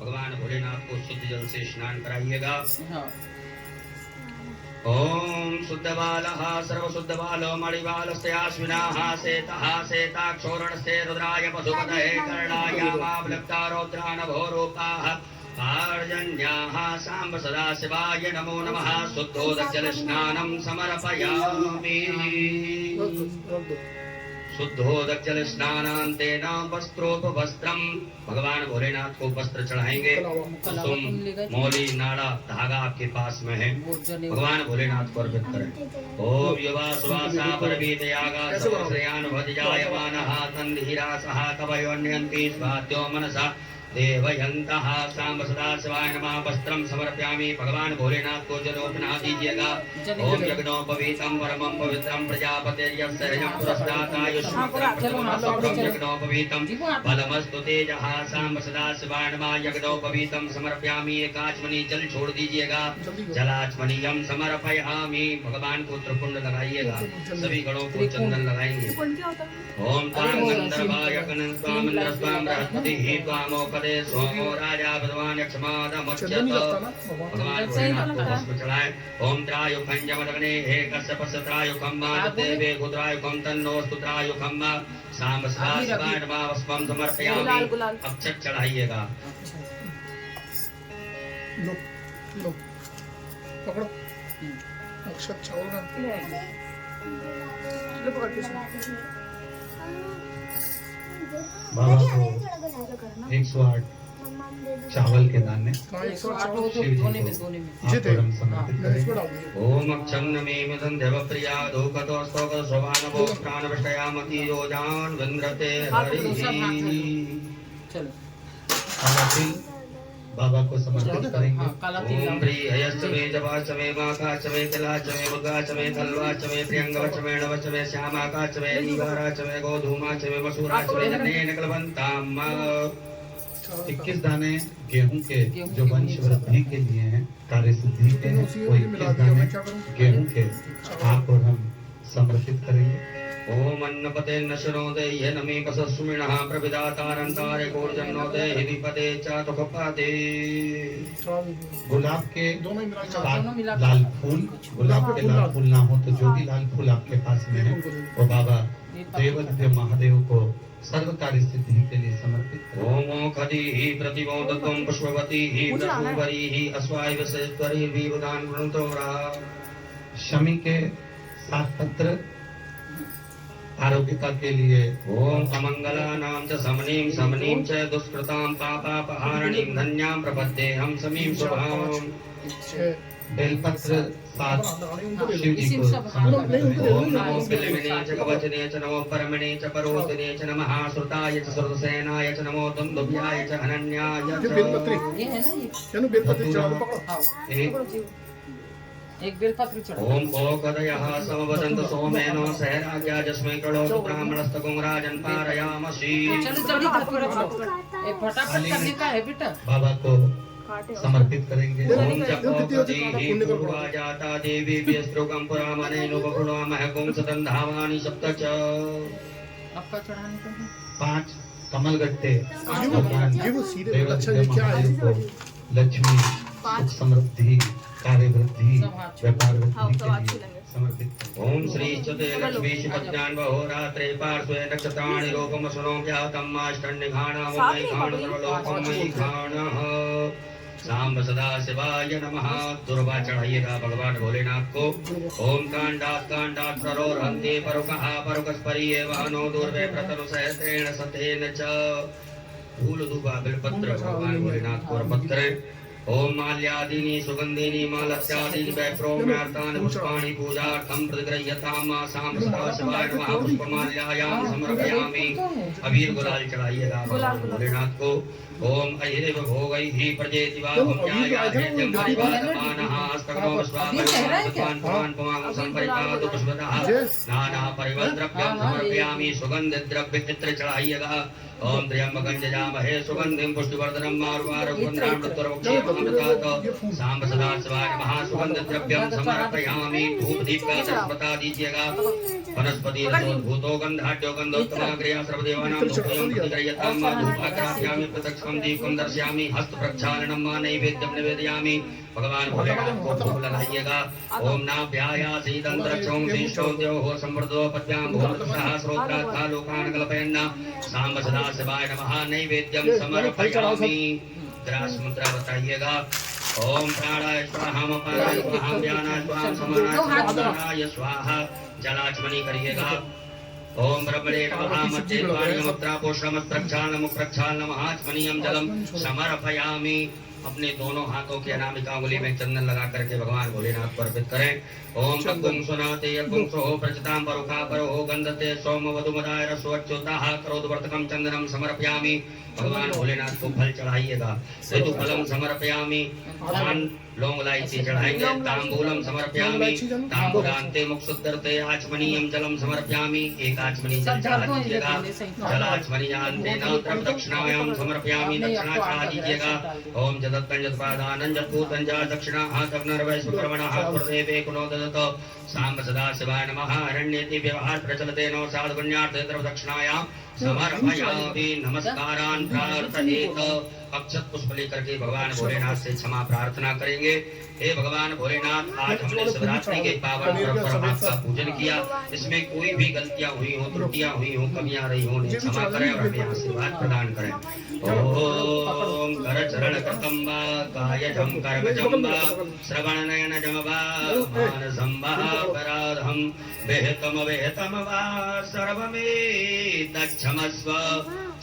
भगवान भोलेनाथ को शुद्ध जल से स्नान कराइएगा। ओम शुद्धबालः सर्वशुद्धबालो मणिबालस्याश्विनाः सेतः सेताक्षोरणस्ते रुद्राय पशुपतये कर्णाय मावलक्ता रौद्रानभोरूपाः आर्जन्याः साम्ब सदाशिवाय नमो नमः शुद्धोदकजलस्नानं समर्पयामि शुद्धोदकजलस्नानान्तेन वस्त्रोपवस्त्रम भगवान भोलेनाथ को वस्त्र चढ़ाएंगे। कुसुम मौली नाड़ा धागा आपके पास में है, भगवान भोलेनाथ को अर्पित करें। ओम युवा सुवासा परवीतयागा सर्वश्रेयान भजयायमानः तन्धीरासः कवयोन्यन्ति स्वाद्यो मनसा देवयन्तः साम्ब सदाशिवाय नमः वस्त्रम समर्पयामि। भगवान भोलेनाथ को जलोपना दीजिएगा। ओम यज्ञोपवीतम परमं पवित्रम प्रजापतिर्यस्य पुरस्तातायुष्मक्रम यज्ञोपवीतम बलमस्तु तेजः साम्ब सदाशिवाय नमः यज्ञोपवीतम समर्पयामि। एक आचमनी जल छोड़ दीजिएगा। जलाचमनीयम समर्पयामि। भगवान को त्रिपुंड लगाइएगा। सभी गणों को चंदन लगाएंगे। ओम तां गंधर्वाय कनस्वाम इंद्रस्वाम बृहस्पतिः त्वामोपदे सोमो राजा भगवान यक्षमादमुच्यत। भगवान भोलेनाथ को पुष्प चढ़ाएं। ओम त्रायुखं जमदग्ने हे कश्यपस्य त्रायुखं देवे गुत्रायुखं तन्नोऽस्तु त्रायुखं साम्ब सदाशिवाय नमः वस्त्रं समर्पयामि। अक्षत चढ़ाइएगा। लो लो पकड़ो अक्षत चावल का ले पकड़ के बाबा को 108 चावल के दाने समर्पित करें। ओम अक्षन्नमे मिदन्धव प्रिया धूकतो स्तोक श्रवाणवो प्राणविषयामति योजान विन्द्रते हरिः। बाबा को समर्पित करेंगे। ओम प्रियश्चमे जपाश्चमे माकाश्चमे तिलाश्चमे मुद्गाश्चमे तल्वाश्चमे प्रियंगवश्चमे नवश्चमे श्यामाकाश्चमे नीवाराश्चमे गोधूमाश्चमे मसूराश्चमे जनेन कलवन्ताम। 21 दाने गेहूं के जो वंश वृद्धि के लिए हैं, कार्य सिद्धि के हैं, वो 21 दाने गेहूं के आप और हम समर्पित करेंगे। ओम अन्नपते नशनोदे ये नमी पसस्मिनः प्रविदातारंतारे कोर्जन्नोदे हिदिपते चातुखपाते। गुलाब के दोनों ही मिला लाल फूल, गुलाब के लाल फूल ना हो तो जो भी लाल फूल आपके पास में है वो बाबा देवदेव महादेव को सर्व कार्य सिद्धि के लिए समर्पित करें। ओम खदी ही प्रतिमोदत्वं पुष्पवती ही प्रसूवरी ही अस्वाय विशेश्वरी विवदान वृंतोरा। शमी के 7 पत्र आरोग्यता के लिए। ओम अमंगलानां च समनीं च दुष्कृतां पापापहारणीं धन्यां प्रपद्येऽहं समीं शुभाम्। बेलपत्र 7 शिव जी को समर्पित करें। ओम नमो बिल्विने च कवचने च नमो परमणे च परोतने च नमः श्रुताय च श्रुतसेनाय च नमो दुन्दुभ्याय च अनन्याय च। बेलपत्री चावल पकड़ो। एक बेलपत्र चढ़ा। ओम ओकदयः समवदन्त सोमेनो सहराज्ञा जस्मै करोतु ब्राह्मणस्तकुं राजन् पारयामसि। चलो जल्दी फटाफट करने का है बेटा। बाबा को समर्पित करेंगे। ओम जपोपदी ही पूर्वा जाता देवी व्यस्त्रोकं पुरामनेनु बभुणामः कुं सदं धावानि सप्त च। आपका चढ़ाने का है 5 कमल गट्टे ये वो सीधे अच्छा ये क्या है को लक्ष्मी सुख समृद्धि कार्य वृद्धि व्यापार वृद्धि के लिए समर्पित। ओम श्री चते लक्ष्मी शिवज्ञान बहोरात्रे पार्श्वे नक्षत्राणि लोकम सुनो व्यातम माष्टन्निघाणा मयि घाण सर्वलोकम मयि घाणः। सांब सदा शिवाय नमः। दुर्वा चढ़ाइएगा भगवान भोलेनाथ को। ओम कांडात प्ररोहन्ति परुकः परुकस्परिये वहनो दूर्वे प्रतनु सहस्रेण सतेन च। फूल दुबा बिलपत्र भगवान भोलेनाथ को अर्पित करें। ओम माल्यादीनि सुगंधीनि मालत्यादीनि वैप्रोम्यार्तानि पुष्पाणि पूजार्थं प्रतिगृह्यताम्। सांब सदा शिवाय नमः। पुष्पमाल्यायां समर्पयामि। अबीर गुलाल चढ़ाइएगा भगवान भोलेनाथ को। ओम अहिरेव भोगैः प्रजेति वा भुज्ञायाहेत्यं परिवादमानः अस्तगनो स्वाभगवान् पुमान् पुमां संपरिपादु पुष्पतः नाना परिवद्रव्यं समर्पयामि। सुगंध द्रव्य चित्र चढ़ाइएगा। ओम त्र्यंबकं यजामहे सुगंधिं पुष्टिवर्धनं मारुवारुकुन्द्रां प्रत्युर्वक्षेममृतात्। सांब सदा शिवाय नमः। सुगंध द्रव्यं समर्पयामि। धूप दीप का सर्वथा दीजिएगा। वनस्पति रसोद्भूतो गन्धाढ्यो गन्धोत्तमाग्र्या सर्वदेवानां धूपं प्रतिगृह्यताम्। धूपाग्राभ्यामि पृथक् पुष्पम दीपम दर्शयामि हस्त प्रक्षालनम मा नैवेद्यम निवेदयामि। भगवान भोलेनाथ को भोग लगाइएगा। ओम नाभ्याया सीदंतरक्षोम शिष्टोद्यो हो संवर्धो पद्यां भूतसः श्रोत्रात्था लोकान् कल्पयन्ना सांब सदा शिवाय नमः नैवेद्यम समर्पयामि। द्रास मुद्रा बताइएगा। ओम प्राणाय स्वाहा अपानाय स्वाहा व्यानाय स्वाहा समानाय स्वाहा स्वाहा जलाचमनी करिएगा। ओम ब्रह्मणे नमः मध्य द्वारे मुद्रा पोषम प्रक्षालनम प्रक्षालनम आचमनीयम जलम समर्पयामि। अपने दोनों हाथों की अनामिका उंगली में चंदन लगा करके भगवान भोलेनाथ को अर्पित करें। ओम तत्पुं सुनाते यत्पुं सो प्रचितां परुखा परो गंधते सोम वधुमदाय रसोच्युताः करोद्वर्तकं चंदनम समर्पयामि। भगवान भोलेनाथ को फल चढ़ाइएगा। ऋतु फलम समर्पयामि। पान लौंग इलायची चढ़ाएंगे। तांबूलम समर्पयामि। तांबूलान्ते मुक्षुद्धर्ते आचमनीयम जलम समर्पयामि। एक आचमनी जल चढ़ा दीजिएगा। जलाचमनीयान्ते नत्र दक्षिणायाम समर्पयामि। दक्षिणा चढ़ा दीजिएगा। ओम जदत्तं जत्पादानं जत्पूतं च दक्षिणा हातग्नर्वै सुब्रह्मण्यः गुरुदेवे कुनो ददतो सांब सदा शिवाय नमः। अरण्येति व्यवहार प्रचलते नो साधुपुण्यार्थे दक्षिणायां समर्पयामि। नमस्कारान् प्रार्थयेत। अक्षत पुष्प लेकर के भगवान भोलेनाथ से क्षमा प्रार्थना करेंगे। हे भगवान भोलेनाथ, आज हमने शिवरात्रि के पावन पर्व पर आपका पूजन किया। इसमें कोई भी गलतियां हुई हो, त्रुटियां हुई हो, कमियां रही हो, उन्हें क्षमा करें और हमें आशीर्वाद प्रदान करें। ओम कर चरण कृतंबा कायजम कर्मजंबा श्रवण नयन जमबा मानसंबा पराधम वेहतम वेहतम वा सर्वमेतच्छमस्व।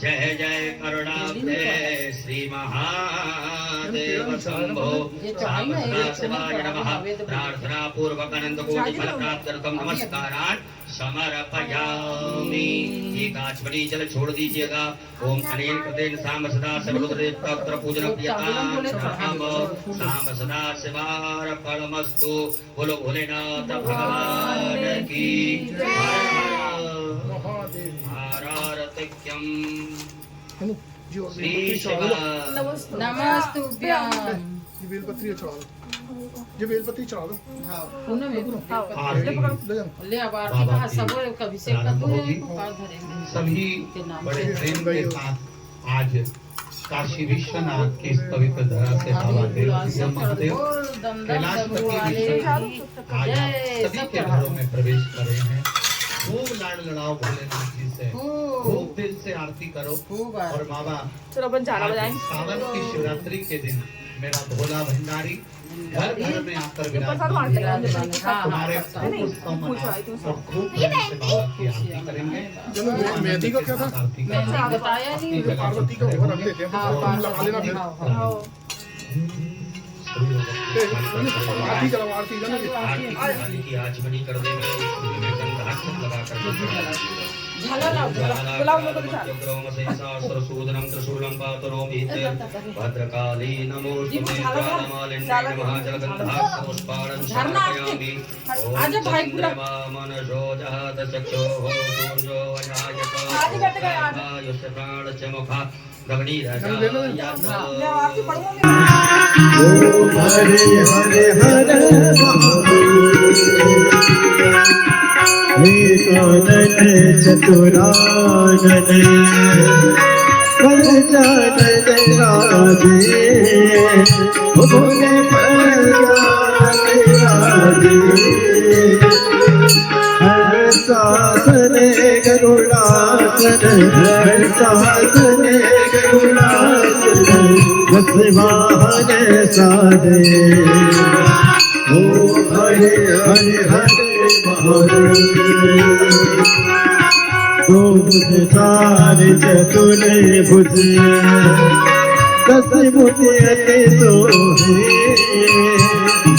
जय जय करुणाब्धे श्री महादेव शंभो। सांब सदा शिवाय नमः। प्रार्थना पूर्वक अनंत कोटि फल प्राप्त्यर्थम नमस्कारान् समर्पयामि। एक आचमनी जल छोड़ दीजिएगा। ओम अनेन कृतेन सांब सदा शिवरुद्रेव तत्र पूजन प्रियतां सांब सदा शिवार्पणमस्तु। बोलो भोलेनाथ भगवान की आरारतिक्यम श्री शिवा नमस्तुभ्यं। ये बेलपत्री चढ़ा दो। ये बेलपत्री चढ़ा दो। हाँ पुनः ले अब आरती का सब अभिषेक का तो सभी बड़े प्रेम के साथ आज काशी विश्वनाथ की इस पवित्र धरा से बाबा देव महादेव कैलाशपति विश्वनाथ आज आप सभी के घरों में प्रवेश कर रहे हैं। खूब लाड़ लड़ाओ भोलेनाथ जी से, खूब दिल से आरती करो। और बाबा चलो अपन जाना बजाएं। सावन की शिवरात्रि के दिन मेरा भोला भंडारी घर घर में आकर विराजमान तुम्हारे खूब प्रेम से बाबा की आरती करेंगे। मेहंदी का क्या था? बताया नहीं। पार्वती का ऊपर रख देते हैं, लगा लेना फिर। आरती चलाओ, आरती आरती की आचमनी कर देंगे। में गंधाक्षत लगा कर सरसूदनं त्रिशूलं पातरोमि भद्रकाली नमोस्तुते कालमालिन्ये महाजलगन्धाक्षपुष्पाणं समर्पयामि। ॐ चन्द्रमा मनसो जहात चक्षुः सूर्यो अजायत आयुष्य प्राणस्य मुखा गगनी राजा हरे हरे हरे कानन चतुरानन परजानन राधे भोले राधे हर सासन गरुड़ासन हर सासन गरुड़ासन वाहन साधे। ओ हरे हरे हरे दो भुज सारे चतुर भुज दस भुज अति सोहे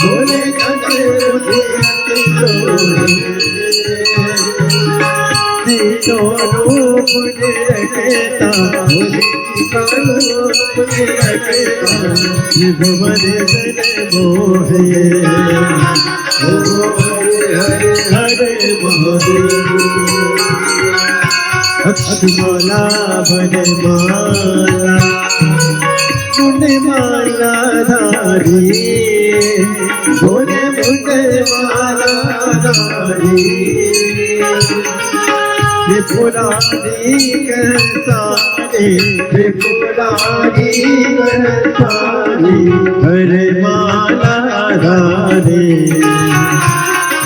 बोले दस भुज अति सोहे तीनों रूप देखता भुवन मोहे। हरे हरे महादेव अक्षमाला वनमाला मुंडमाला धारी बोले मुंडमाला धारी त्रिपुरारी सारे त्रिपुरारी सारे हरे माला राधे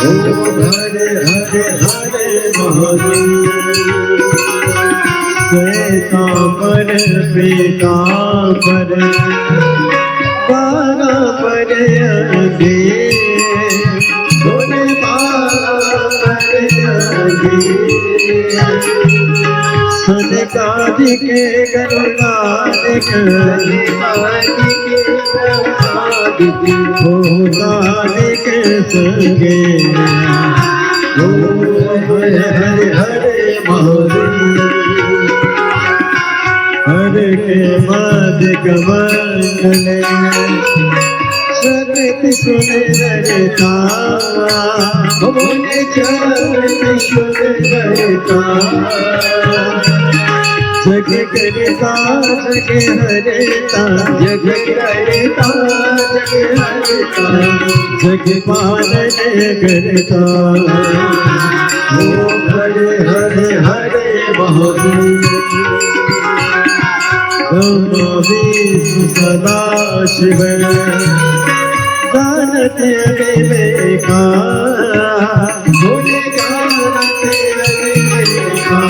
ओ हरे हरे हरे महादेव श्वेतांबर पीतांबर बागांबर आगे भोले बागांबर आगे सनकादिक गरुड़ादिक भोगादिक संगे ओ हरे हरे हरे महादेव हरे के मद कमंडले सगत सुंदरता भोले चरण सुंदरता जग करता जग हरता जग करता जग हरता जग पालन करता ओ हरे हरे हरे महादेव विष्णु सदा शिव जानत विवेका भोले जानत विवेका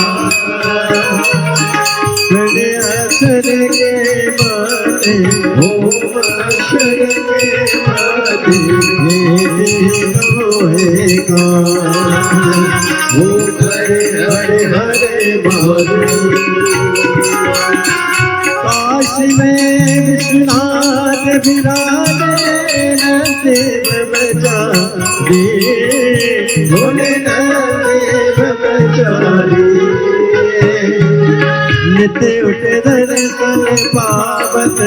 अक्षर के माते ओम अक्षर के माते होएगा ओ हरे हरे हरे महादेव काशी में विश्वनाथ विराजे नंदेव बचारे भोले नंदेव बचारे नित्य उठ दर्शन पावत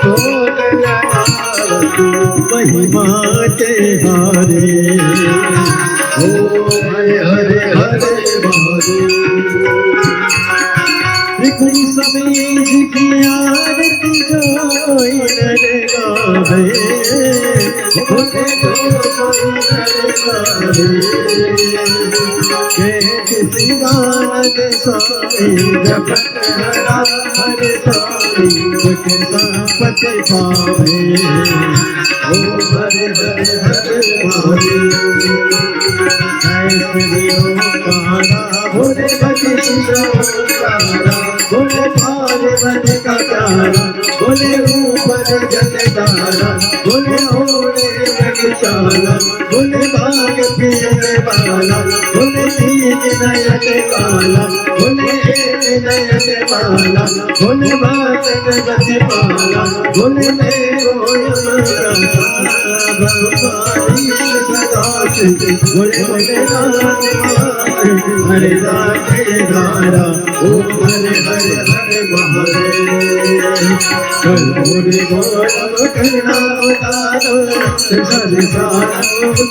भोग लगावत महिमा के हारे ओ हरे हरे हरे महादेव त्रिपुरी समेत की आरती जोई नर गावे भोले जोई नर गावे किसी गानक साई जपत हरा हरे साई सुख संपत्ति पावे ओ हरे हरे हरे महादेव ऐश्वर्यो कारा भोले भक्ति शिरोकारा भोले पार्वत का तारा भोले ऊपर जल तारा भोले ओढ़े रंगशाला भोले बाग पीने वाला भोले तीन नयन वाला भोले एक नयन वाला भोले बाग गति पाला भोले देव भोले भोले हरे राधे धारा ओ हरे हरे हरे महादेव भोले गौरव करना उतारो सदा सारो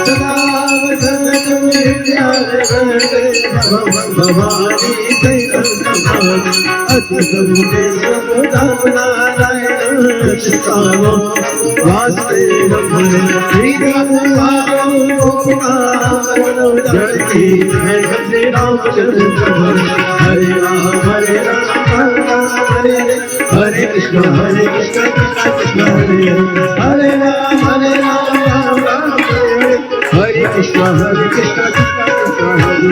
सदा वसंत विद्यार भवानी तैरम अद्भुत राम नारायण शिकारो वासुदेव श्री जड़ती है श्री रामचंद्र हरे राम हरे हरे कृष्ण कृष्ण कृष्ण हरे राम राम राम हरे कृष्ण कृष्ण हरे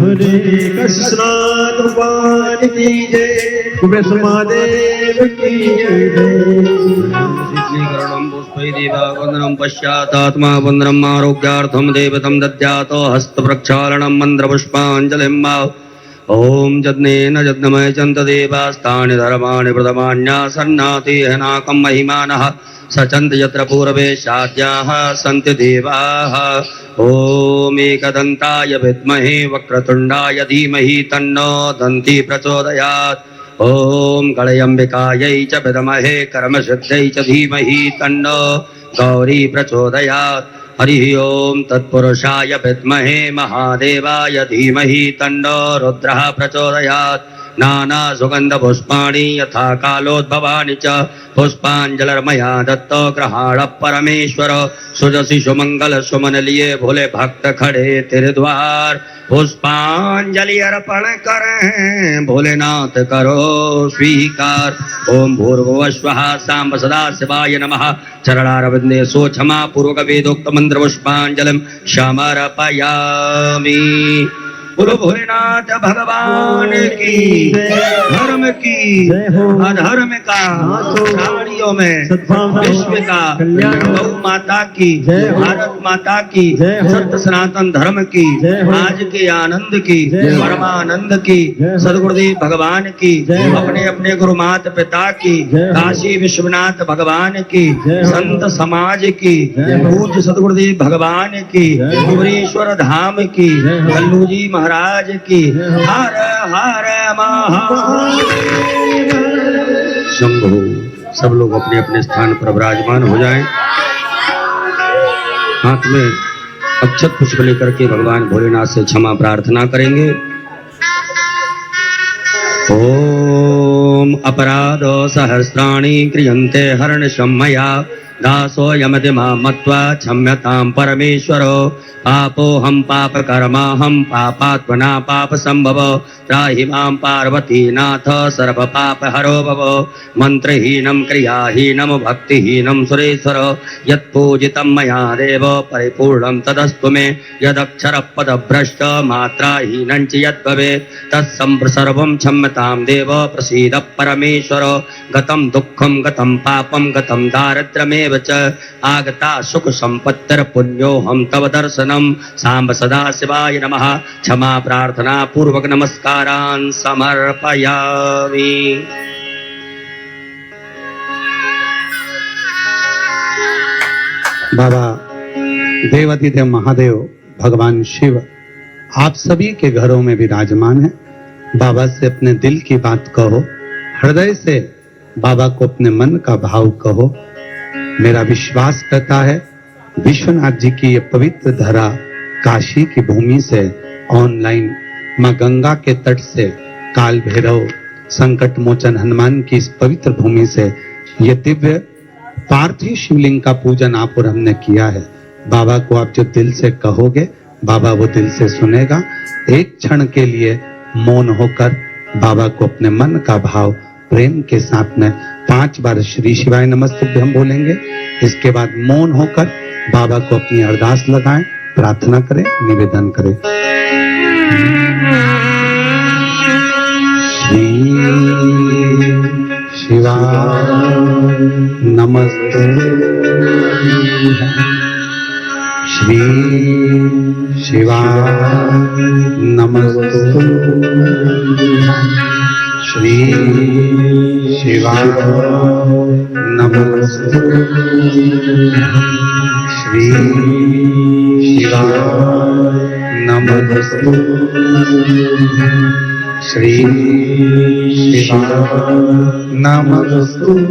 हरे कृष्ण भगवान की जय महादेव की श्रीकरणं पुष्पै देवावन्दनं पश्चातात्मा वन्दनम् आरोग्यार्थं देवतं दद्यातो हस्तप्रक्षालनं मन्त्रपुष्पाञ्जलिं मा ॐ यज्ञेन यज्ञमय चन्तदेवास्तानि धर्माणि प्रथमान्यासन्नाति हनाकं महिमानः सचन्त यत्र पूर्वे शाद्याः सन्ति देवाः ॐ एकदन्ताय विद्महे वक्रतुण्डाय धीमहि तन्नो दन्ती प्रचोदयात् ॐ गणयम्बिकायै च विद्महे कर्मसिद्ध्यै च धीमहि तन्नो गौरी प्रचोदयात् हरिः ॐ तत्पुरुषाय विद्महे महादेवाय धीमहि तन्नो रुद्रः प्रचोदयात् नाना सुगंध पुष्पाणि यथा कालोद्भवानि च पुष्पांजलिर्मया दत्त ग्रहाण परमेश्वर सुजसी सुमंगल सुमन लिए भोले भक्त खड़े तेरे द्वार पुष्पांजलि अर्पण करें भोलेनाथ करो स्वीकार ओम भूर्भुवः स्वः सांब सदा शिवाय नमः चरणारविंदे सो क्षमा पूर्वक वेदोक्त मंत्र पुष्पांजलिं समर्पयामि। बोलो भोलेनाथ भगवान की धर्म की अधर्म का प्राणियों में विश्व का गौ माता की भारत माता की सत्य सनातन धर्म की आज के आनंद की परमानंद की सदगुरुदेव भगवान की अपने अपने गुरु माता पिता की काशी विश्वनाथ भगवान की संत समाज की पूज्य सदगुरुदेव भगवान की भुवनेश्वर धाम की कल्लू जी महाराज की हर हर महादेव। शंभो। सब लोग अपने अपने स्थान पर विराजमान हो जाएं। हाथ में अक्षत पुष्प लेकर के भगवान भोलेनाथ से क्षमा प्रार्थना करेंगे। ओम अपराध सहस्राणि क्रियन्ते हर्निशं मया दासो यमदिमा मत्वा क्षम्यतां परमेश्वरो पापोऽहं पापकर्माहं पापात्मना पापसंभव त्राहि मां पार्वती नाथ सर्वपापहरो भव मंत्रहीनं क्रियाहीनं भक्तिहीनं सुरेश्वर यत्पूजितं मया देव परिपूर्णं तदस्तु मे यदक्षरपदभ्रष्ट मात्राहीनं च यद्भवेत् तत्सर्वं क्षम्यतां देव प्रसीद परमेश्वर गतं दुःखं गतं पापं गतं दारिद्र्यमेव च आगता सुख संपत्तिर पुण्योऽहं तव दर्शनं सांब सदा शिवाय नमः क्षमा प्रार्थना पूर्वक नमस्कारान् समर्पयामि। बाबा देवाधिदेव महादेव भगवान शिव आप सभी के घरों में विराजमान है। बाबा से अपने दिल की बात कहो, हृदय से बाबा को अपने मन का भाव कहो। मेरा विश्वास कहता है विश्वनाथ जी की ये पवित्र धरा काशी की भूमि से ऑनलाइन मां गंगा के तट से काल भैरव संकट मोचन हनुमान की इस पवित्र भूमि से ये दिव्य पार्थिव शिवलिंग का पूजन आप और हमने किया है। बाबा को आप जो दिल से कहोगे बाबा वो दिल से सुनेगा। एक क्षण के लिए मौन होकर बाबा को अपने मन का भाव प्रेम के साथ में 5 बार श्री शिवाय नमस्तुभ्यं बोलेंगे। इसके बाद मौन होकर बाबा को अपनी अरदास लगाएं, प्रार्थना करें, निवेदन करें। श्री शिवाय नमस्तुभ्यं श्री शिवाय नमस्तुभ्यं श्री शिवाय नमस्तुभ्यं श्री शिवाय नमस्तुभ्यं श्री शिवाय नमस्तुभ्यं।